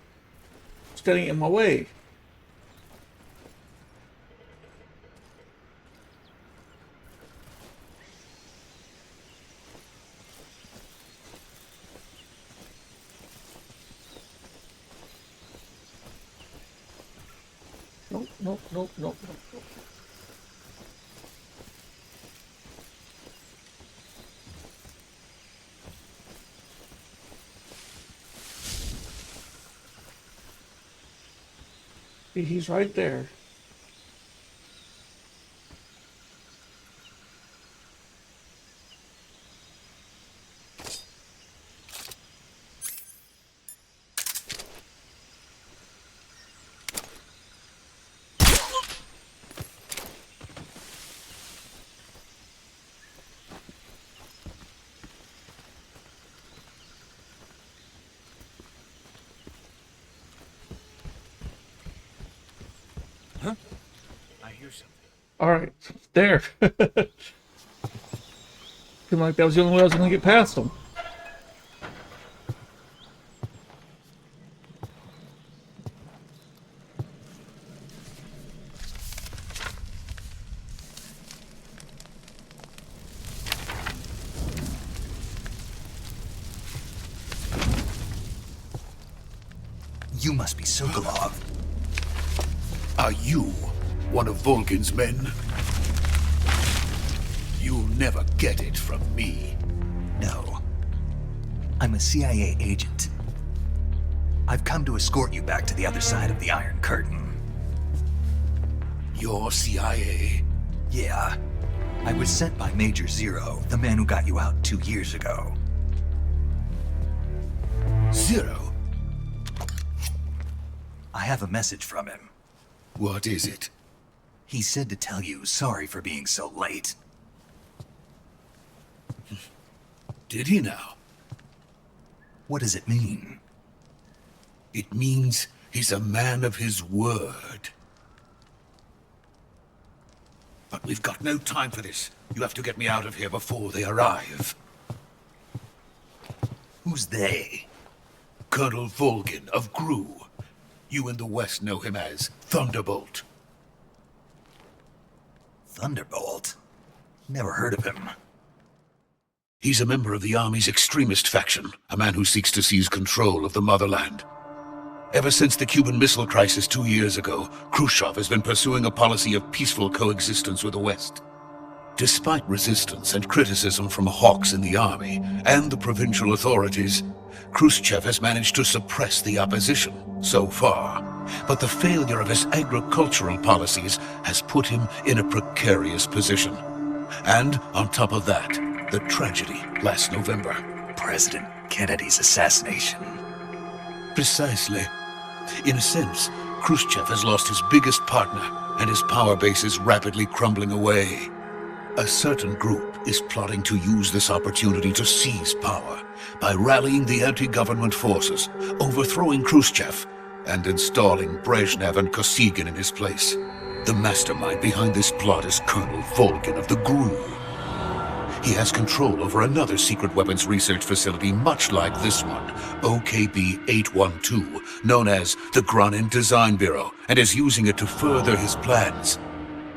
standing in my way. Nope, nope, nope, nope, nope, nope. He's right there. Huh? I hear something. All right, there. Seemed like that was the only way I was going to get past him. You must be Sokolov. Are you one of Volgin's men? You'll never get it from me. No. I'm a CIA agent. I've come to escort you back to the other side of the Iron Curtain. You're CIA? Yeah. I was sent by Major Zero, the man who got you out 2 years ago. Zero? I have a message from him. What is it? He said to tell you sorry for being so late. Did he now? What does it mean? It means he's a man of his word. But we've got no time for this. You have to get me out of here before they arrive. Who's they? Colonel Volgin of GRU. You in the West know him as Thunderbolt. Thunderbolt? Never heard of him. He's a member of the Army's extremist faction, a man who seeks to seize control of the motherland. Ever since the Cuban Missile Crisis 2 years ago, Khrushchev has been pursuing a policy of peaceful coexistence with the West. Despite resistance and criticism from hawks in the army and the provincial authorities, Khrushchev has managed to suppress the opposition so far. But the failure of his agricultural policies has put him in a precarious position. And on top of that, the tragedy last November. President Kennedy's assassination. Precisely. In a sense, Khrushchev has lost his biggest partner, and his power base is rapidly crumbling away. A certain group is plotting to use this opportunity to seize power by rallying the anti-government forces, overthrowing Khrushchev, and installing Brezhnev and Kosygin in his place. The mastermind behind this plot is Colonel Volgin of the GRU. He has control over another secret weapons research facility much like this one, OKB-812, known as the Granin Design Bureau, and is using it to further his plans.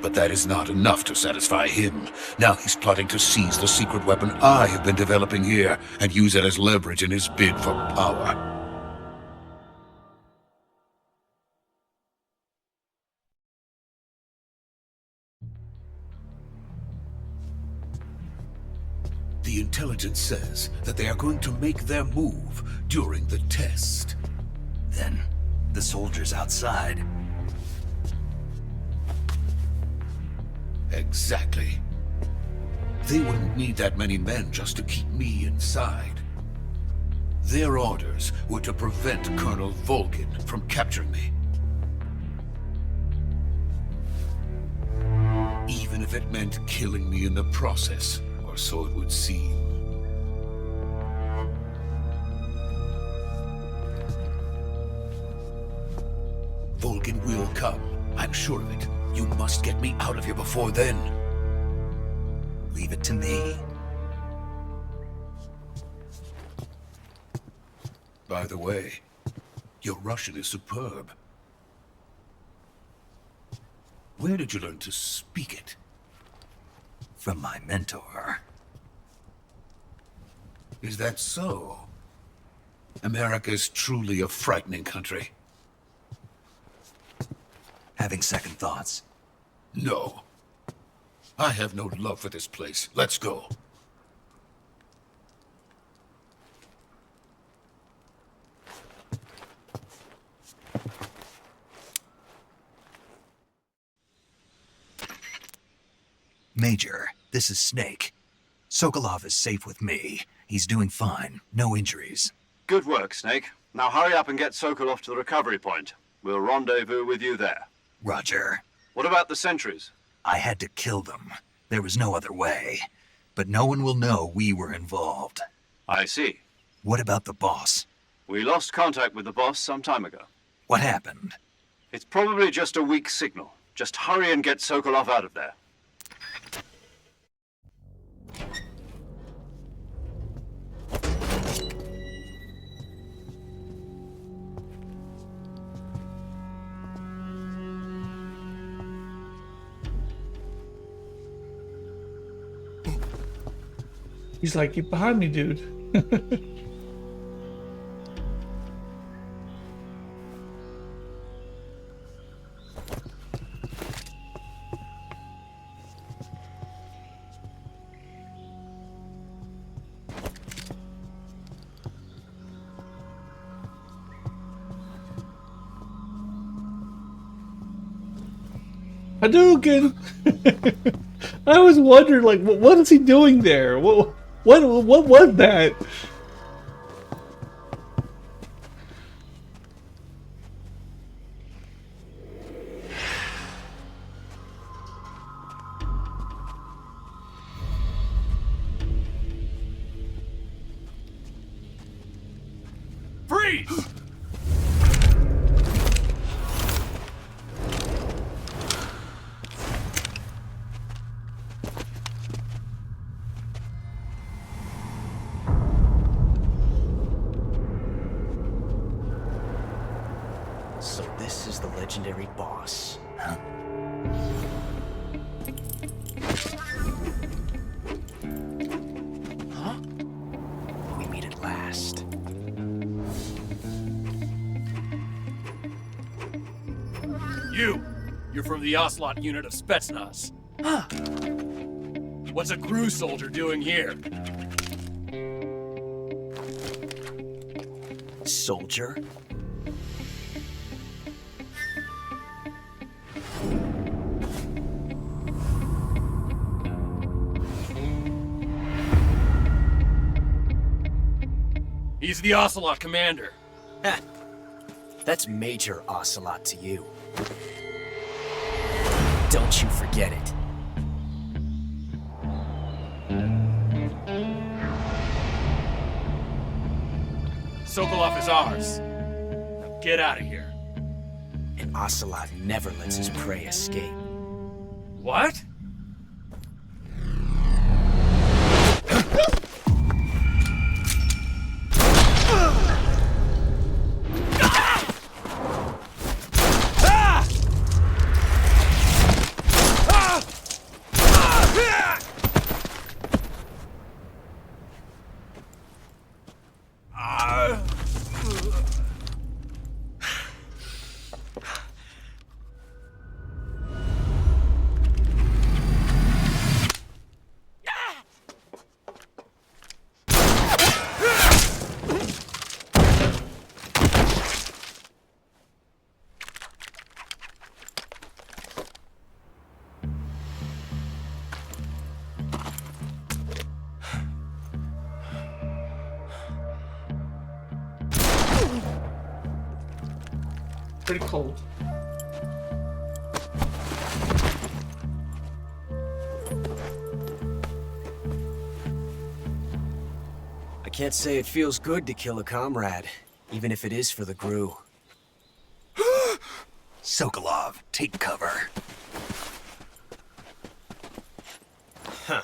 But that is not enough to satisfy him. Now he's plotting to seize the secret weapon I have been developing here and use it as leverage in his bid for power. The intelligence says that they are going to make their move during the test. Then, the soldiers outside. Exactly. They wouldn't need that many men just to keep me inside. Their orders were to prevent Colonel Volgin from capturing me. Even if it meant killing me in the process, or so it would seem. Volgin will come. I'm sure of it. You must get me out of here before then. Leave it to me. By the way, your Russian is superb. Where did you learn to speak it? From my mentor. Is that so? America is truly a frightening country. Having second thoughts? No. I have no love for this place. Let's go. Major, this is Snake. Sokolov is safe with me. He's doing fine. No injuries. Good work, Snake. Now hurry up and get Sokolov to the recovery point. We'll rendezvous with you there. Roger. What about the sentries? I had to kill them. There was no other way. But no one will know we were involved. I see. What about the boss? We lost contact with the boss some time ago. What happened? It's probably just a weak signal. Just hurry and get Sokolov out of there. He's like, get behind me, dude. Hadouken! I was wondering, like, what is he doing there? What was that? Freeze! So this is the legendary boss. Huh? Huh? We meet at last. You're from the Ocelot unit of Spetsnaz. Huh. What's a crew soldier doing here? Soldier? He's the Ocelot commander. Ha! That's Major Ocelot to you. Don't you forget it. Sokolov is ours. Now get out of here. And Ocelot never lets his prey escape. What? Pretty cold. I can't say it feels good to kill a comrade, even if it is for the GRU. Sokolov, take cover. Huh.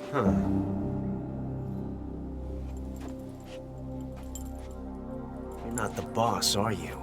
Huh. You're not the boss, are you?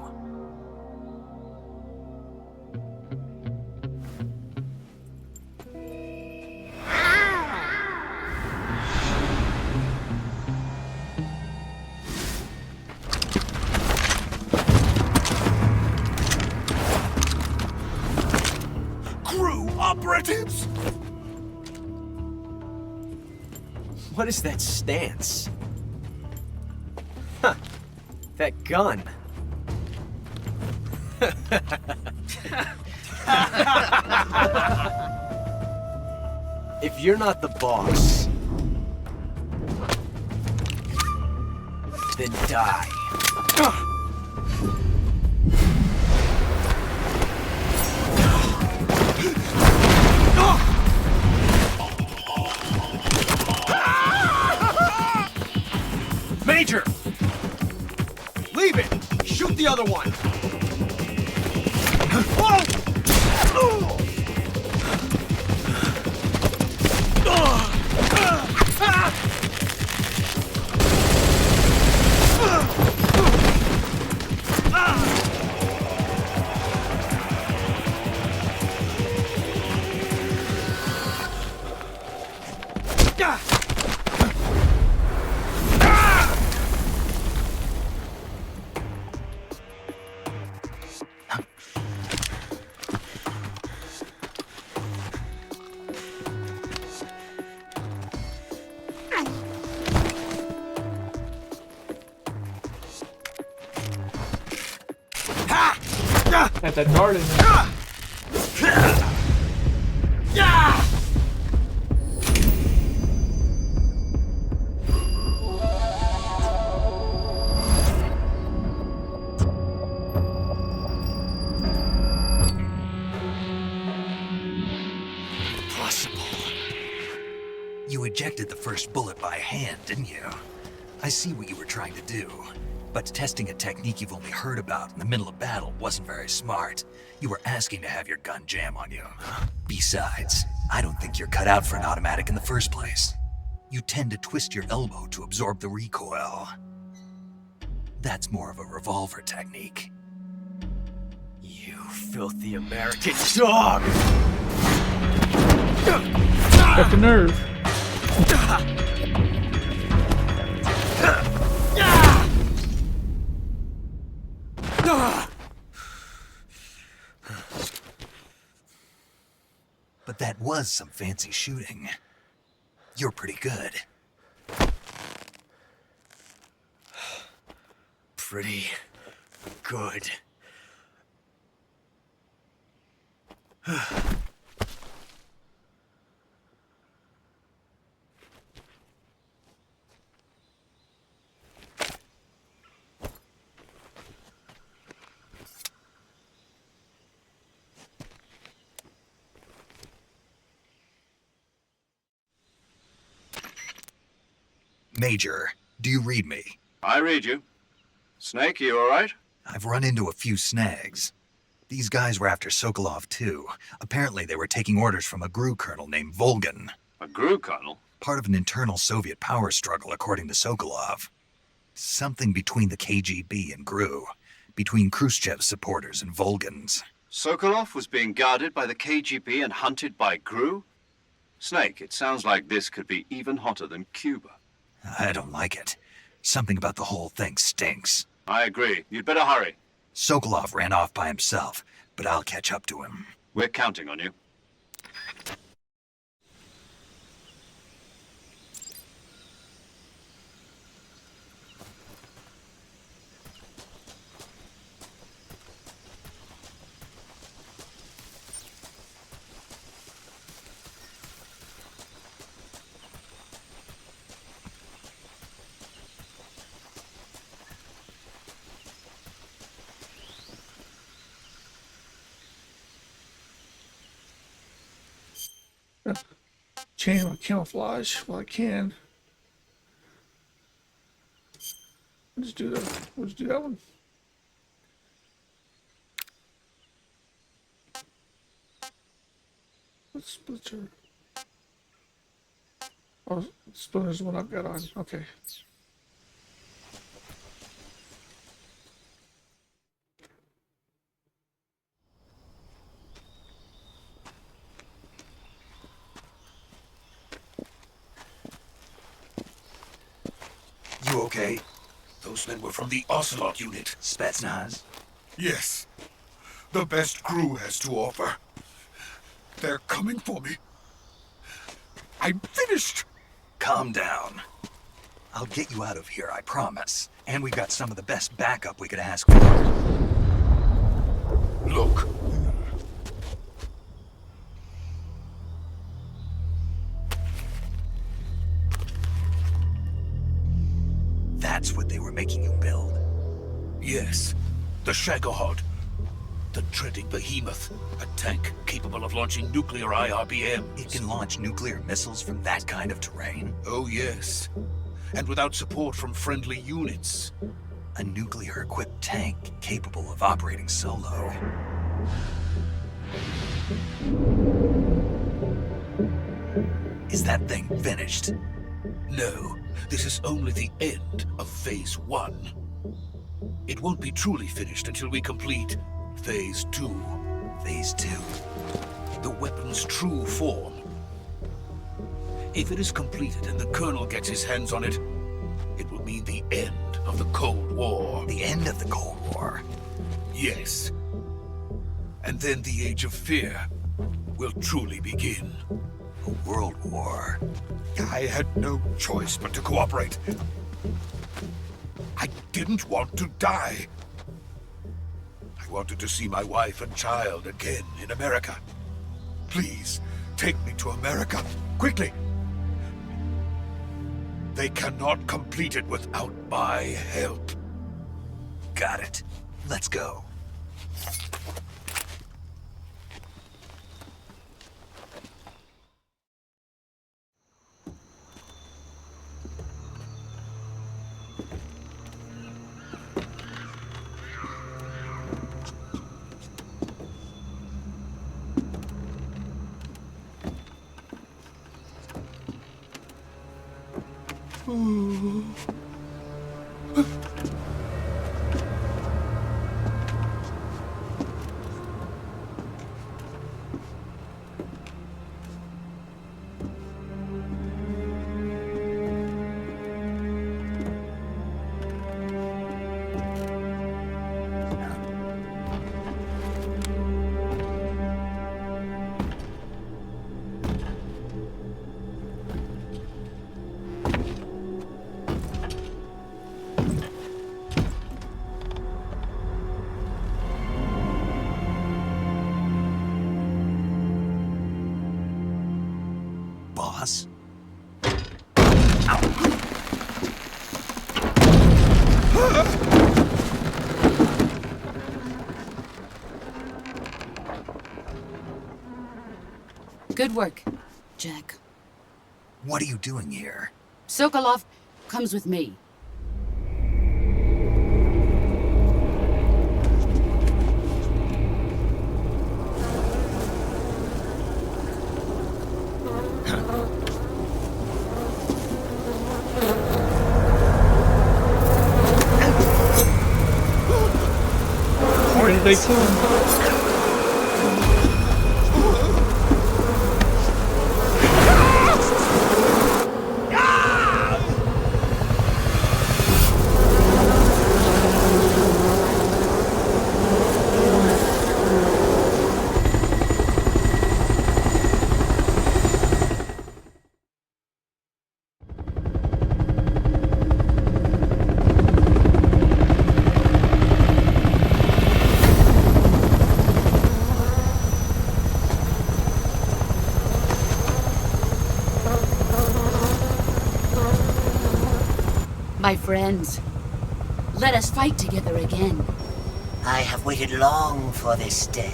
What is that stance? Huh. That gun. If you're not the boss, then die. Major! Leave it! Shoot the other one! Got that dart in there. You ejected the first bullet by hand, didn't you? I see what you were trying to do. But testing a technique you've only heard about in the middle of battle wasn't very smart. You were asking to have your gun jam on you. Besides, I don't think you're cut out for an automatic in the first place. You tend to twist your elbow to absorb the recoil. That's more of a revolver technique. You filthy American dog! Got the nerve. But that was some fancy shooting. You're pretty good. Pretty good. Major, do you read me? I read you. Snake, you alright? I've run into a few snags. These guys were after Sokolov too. Apparently they were taking orders from a GRU colonel named Volgan. A GRU colonel? Part of an internal Soviet power struggle, according to Sokolov. Something between the KGB and GRU. Between Khrushchev's supporters and Volgan's. Sokolov was being guarded by the KGB and hunted by GRU? Snake, it sounds like this could be even hotter than Cuba. I don't like it. Something about the whole thing stinks. I agree. You'd better hurry. Sokolov ran off by himself, but I'll catch up to him. We're counting on you. Change my camouflage while I can. We'll just do that. We'll just do that one. Let's split your. Oh, splinter's the one I've got on. Okay. You okay? Those men were from the Ocelot unit. Spetsnaz? Yes. The best GRU has to offer. They're coming for me. I'm finished. calm down. I'll get you out of here, I promise. And we've got some of the best backup we could ask for. Look. That's what they were making you build? Yes. The Shagohod. The dreaded behemoth. A tank capable of launching nuclear IRBMs. It can launch nuclear missiles from that kind of terrain? Oh, yes. And without support from friendly units. A nuclear-equipped tank capable of operating solo. Is that thing finished? No, this is only the end of Phase 1. It won't be truly finished until we complete Phase 2. Phase 2? The weapon's true form. If it is completed and the Colonel gets his hands on it, it will mean the end of the Cold War. The end of the Cold War? Yes. And then the Age of Fear will truly begin. A world war? I had no choice but to cooperate. I didn't want to die. I wanted to see my wife and child again in America. Please, take me to America, quickly. They cannot complete it without my help. Got it. Let's go. Boss? Good work, Jack. What are you doing here? Sokolov comes with me. Where did they come? My friends, let us fight together again. I have waited long for this day.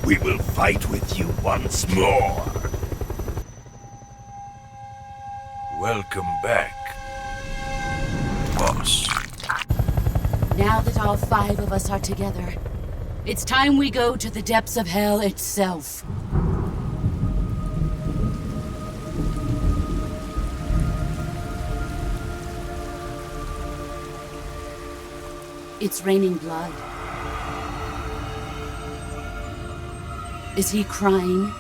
We will fight with you once more. Welcome back, boss. Now that all 5 of us are together, it's time we go to the depths of hell itself. It's raining blood. Is he crying?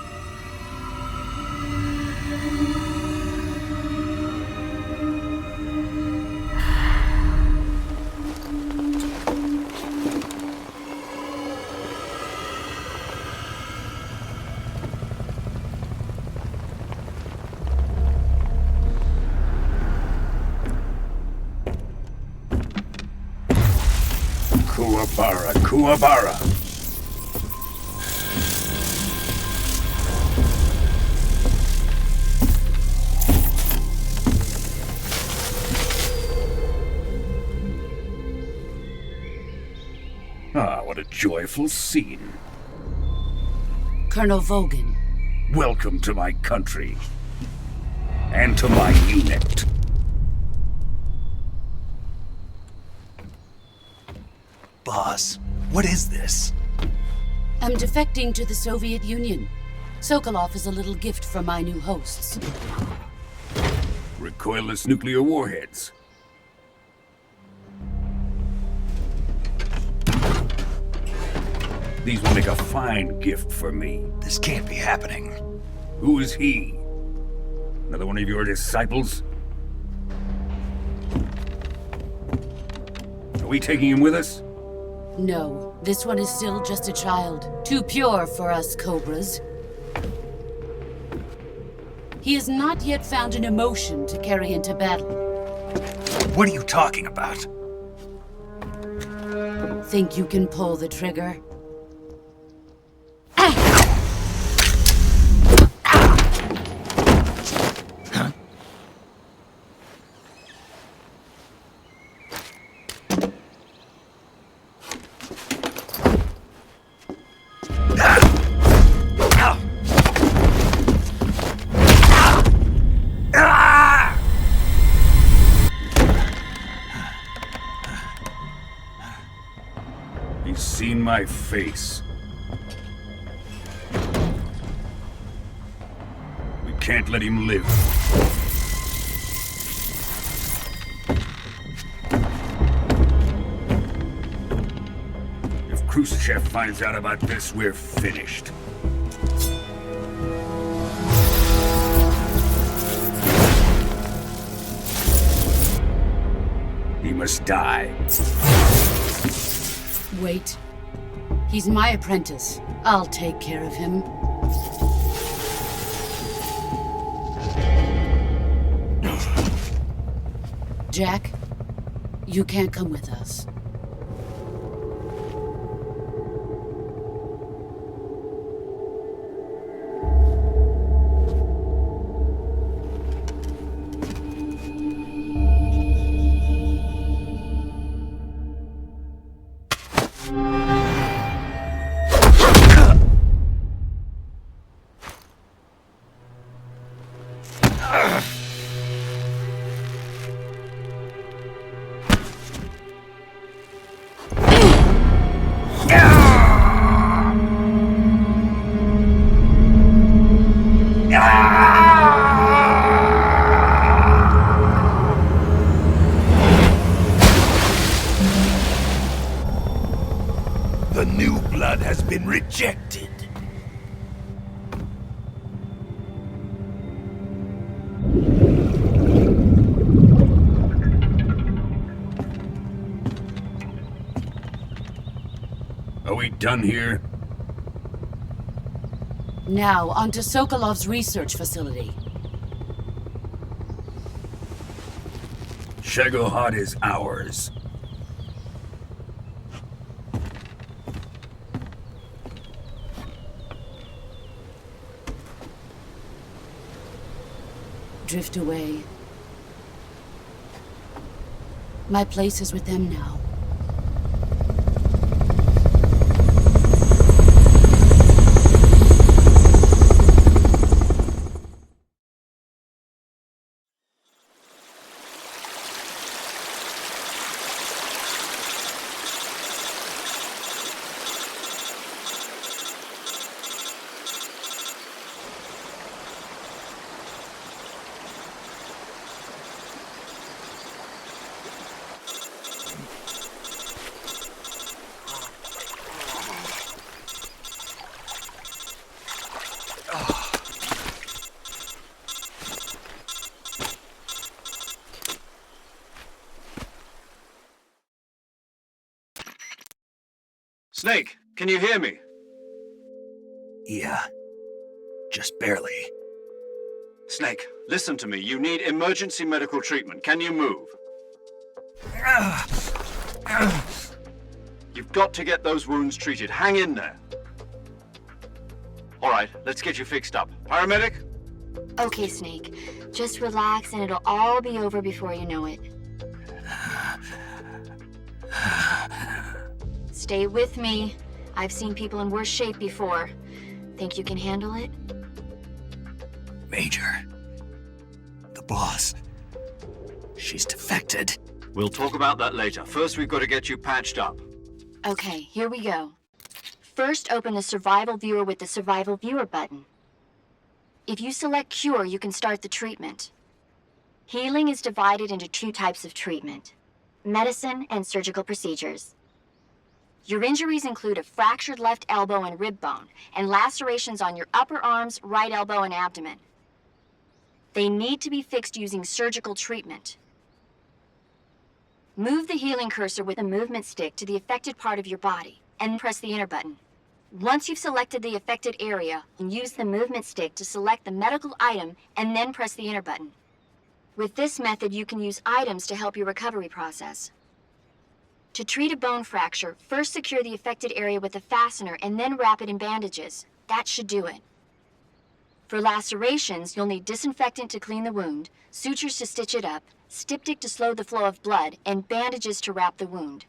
Kuwabara, Kuwabara. Ah, what a joyful scene. Colonel Vogan. Welcome to my country. And to my unit. Boss, what is this? I'm defecting to the Soviet Union. Sokolov is a little gift from my new hosts. Recoilless nuclear warheads. These will make a fine gift for me. This can't be happening. Who is he? Another one of your disciples? Are we taking him with us? No, this one is still just a child. Too pure for us Cobras. He has not yet found an emotion to carry into battle. What are you talking about? Think you can pull the trigger? He's seen my face. We can't let him live. If Khrushchev finds out about this, we're finished. He must die. Wait. He's my apprentice. I'll take care of him. Jack, you can't come with us. The new blood has been rejected. Are we done here? Now, onto Sokolov's research facility. Shagohod is ours. Drift away. My place is with them now. Snake, can you hear me? Yeah. Just barely. Snake, listen to me. You need emergency medical treatment. Can you move? You've got to get those wounds treated. Hang in there. All right, let's get you fixed up. Paramedic? Okay, Snake. Just relax and it'll all be over before you know it. Stay with me. I've seen people in worse shape before. Think you can handle it? Major. The boss. She's defected. We'll talk about that later. First, we've got to get you patched up. Okay, here we go. First, open the Survival Viewer with the Survival Viewer button. If you select Cure, you can start the treatment. Healing is divided into 2 types of treatment: medicine and surgical procedures. Your injuries include a fractured left elbow and rib bone, and lacerations on your upper arms, right elbow, and abdomen. They need to be fixed using surgical treatment. Move the healing cursor with a movement stick to the affected part of your body, and press the enter button. Once you've selected the affected area, use the movement stick to select the medical item, and then press the enter button. With this method, you can use items to help your recovery process. To treat a bone fracture, first secure the affected area with a fastener and then wrap it in bandages. That should do it. For lacerations, you'll need disinfectant to clean the wound, sutures to stitch it up, styptic to slow the flow of blood, and bandages to wrap the wound.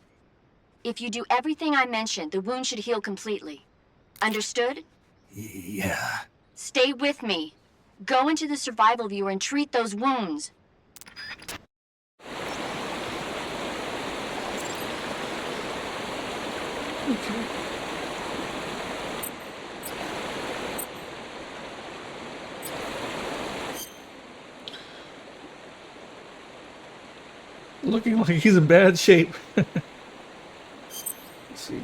If you do everything I mentioned, the wound should heal completely. Understood? Yeah. Stay with me. Go into the Survival Viewer and treat those wounds. Okay. Looking like he's in bad shape. Let's see.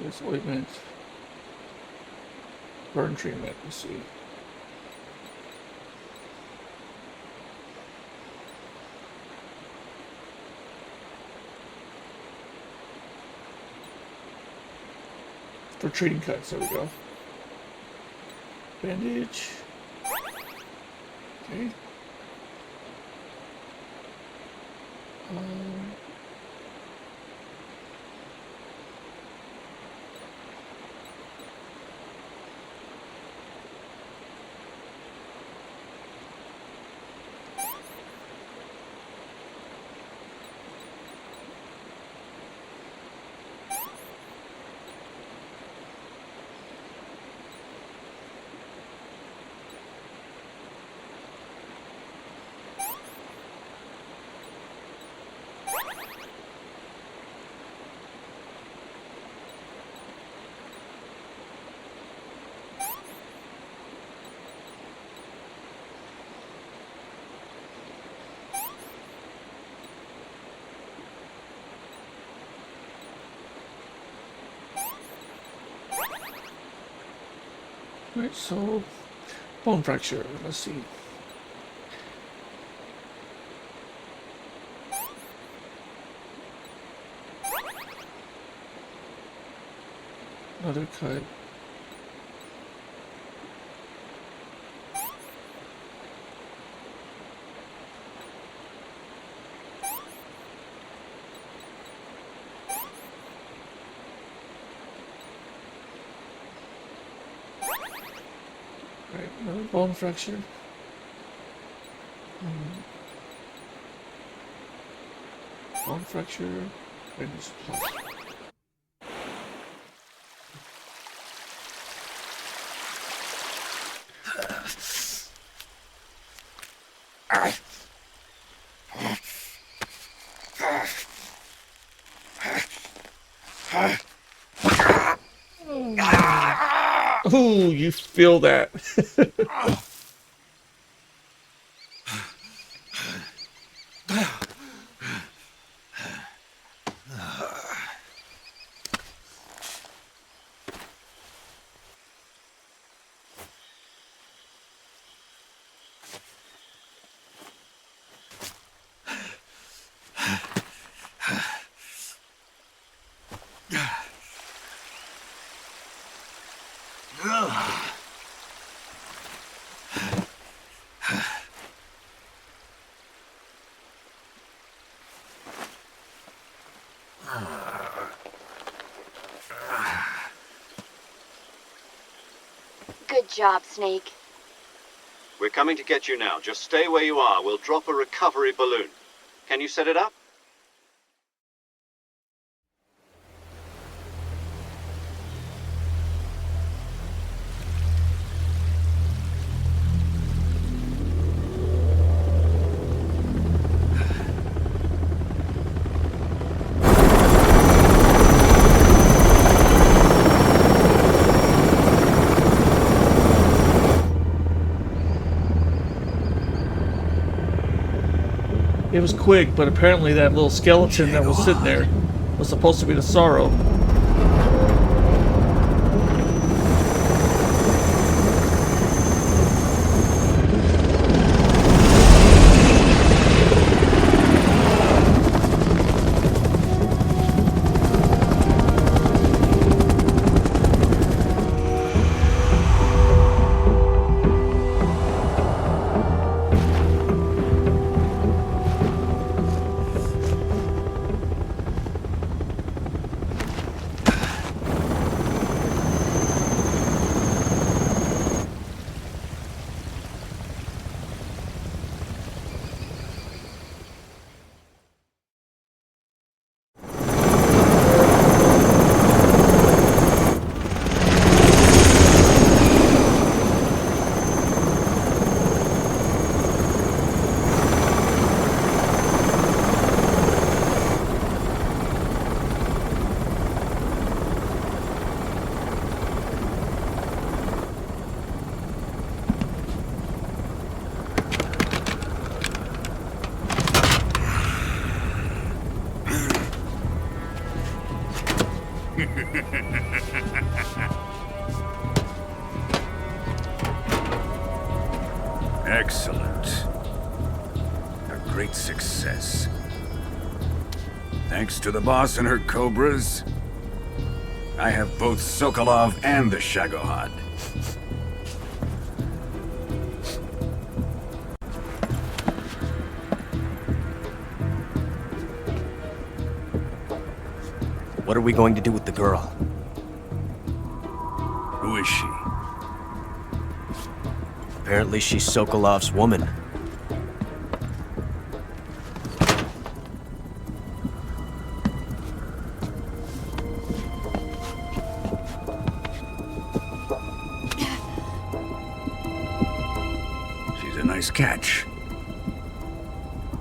This ointment. Burn treatment, let's see. For treating cuts, there we go. Bandage. Okay. Right, so bone fracture, let's see. Another cut. Right, another bone fracture. Bone fracture, and it's plus. Ooh, you feel that. Good job, Snake. We're coming to get you now. Just stay where you are. We'll drop a recovery balloon. Can you set it up? It was quick, but apparently that little skeleton that was sitting there was supposed to be the Sorrow. Excellent. A great success. Thanks to the boss and her cobras, I have both Sokolov and the Shagohod. What are we going to do with the girl? Who is she? Apparently she's Sokolov's woman. She's a nice catch.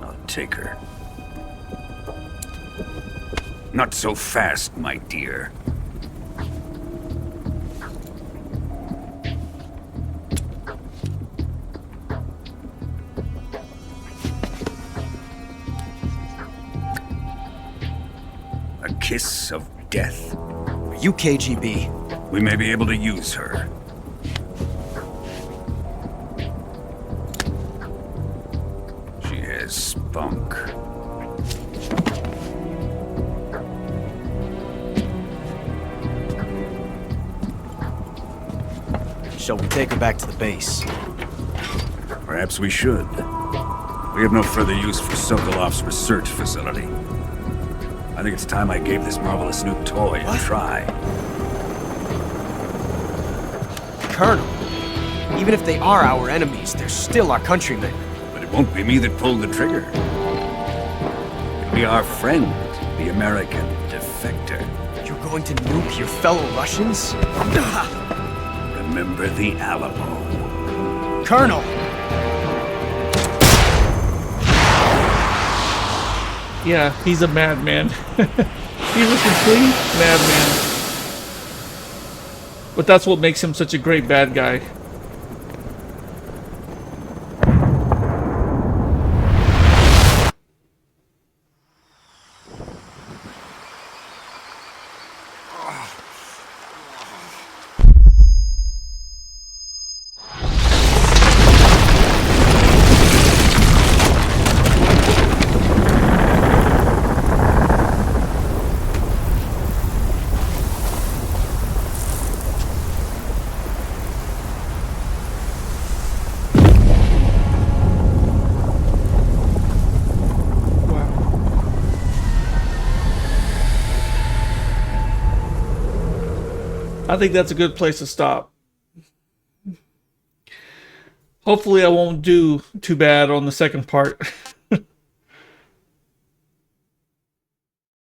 I'll take her. Not so fast, my dear. A kiss of death? Are you KGB? We may be able to use her. She has spunk. Shall we take her back to the base? Perhaps we should. We have no further use for Sokolov's research facility. I think it's time I gave this marvelous new toy a try. Colonel, even if they are our enemies, they're still our countrymen. But it won't be me that pulled the trigger. It'll be our friend, the American defector. You're going to nuke your fellow Russians? Remember the Alamo. Colonel! Yeah, he's a madman. He's a complete madman. But that's what makes him such a great bad guy. I think that's a good place to stop. Hopefully I won't do too bad on the second part.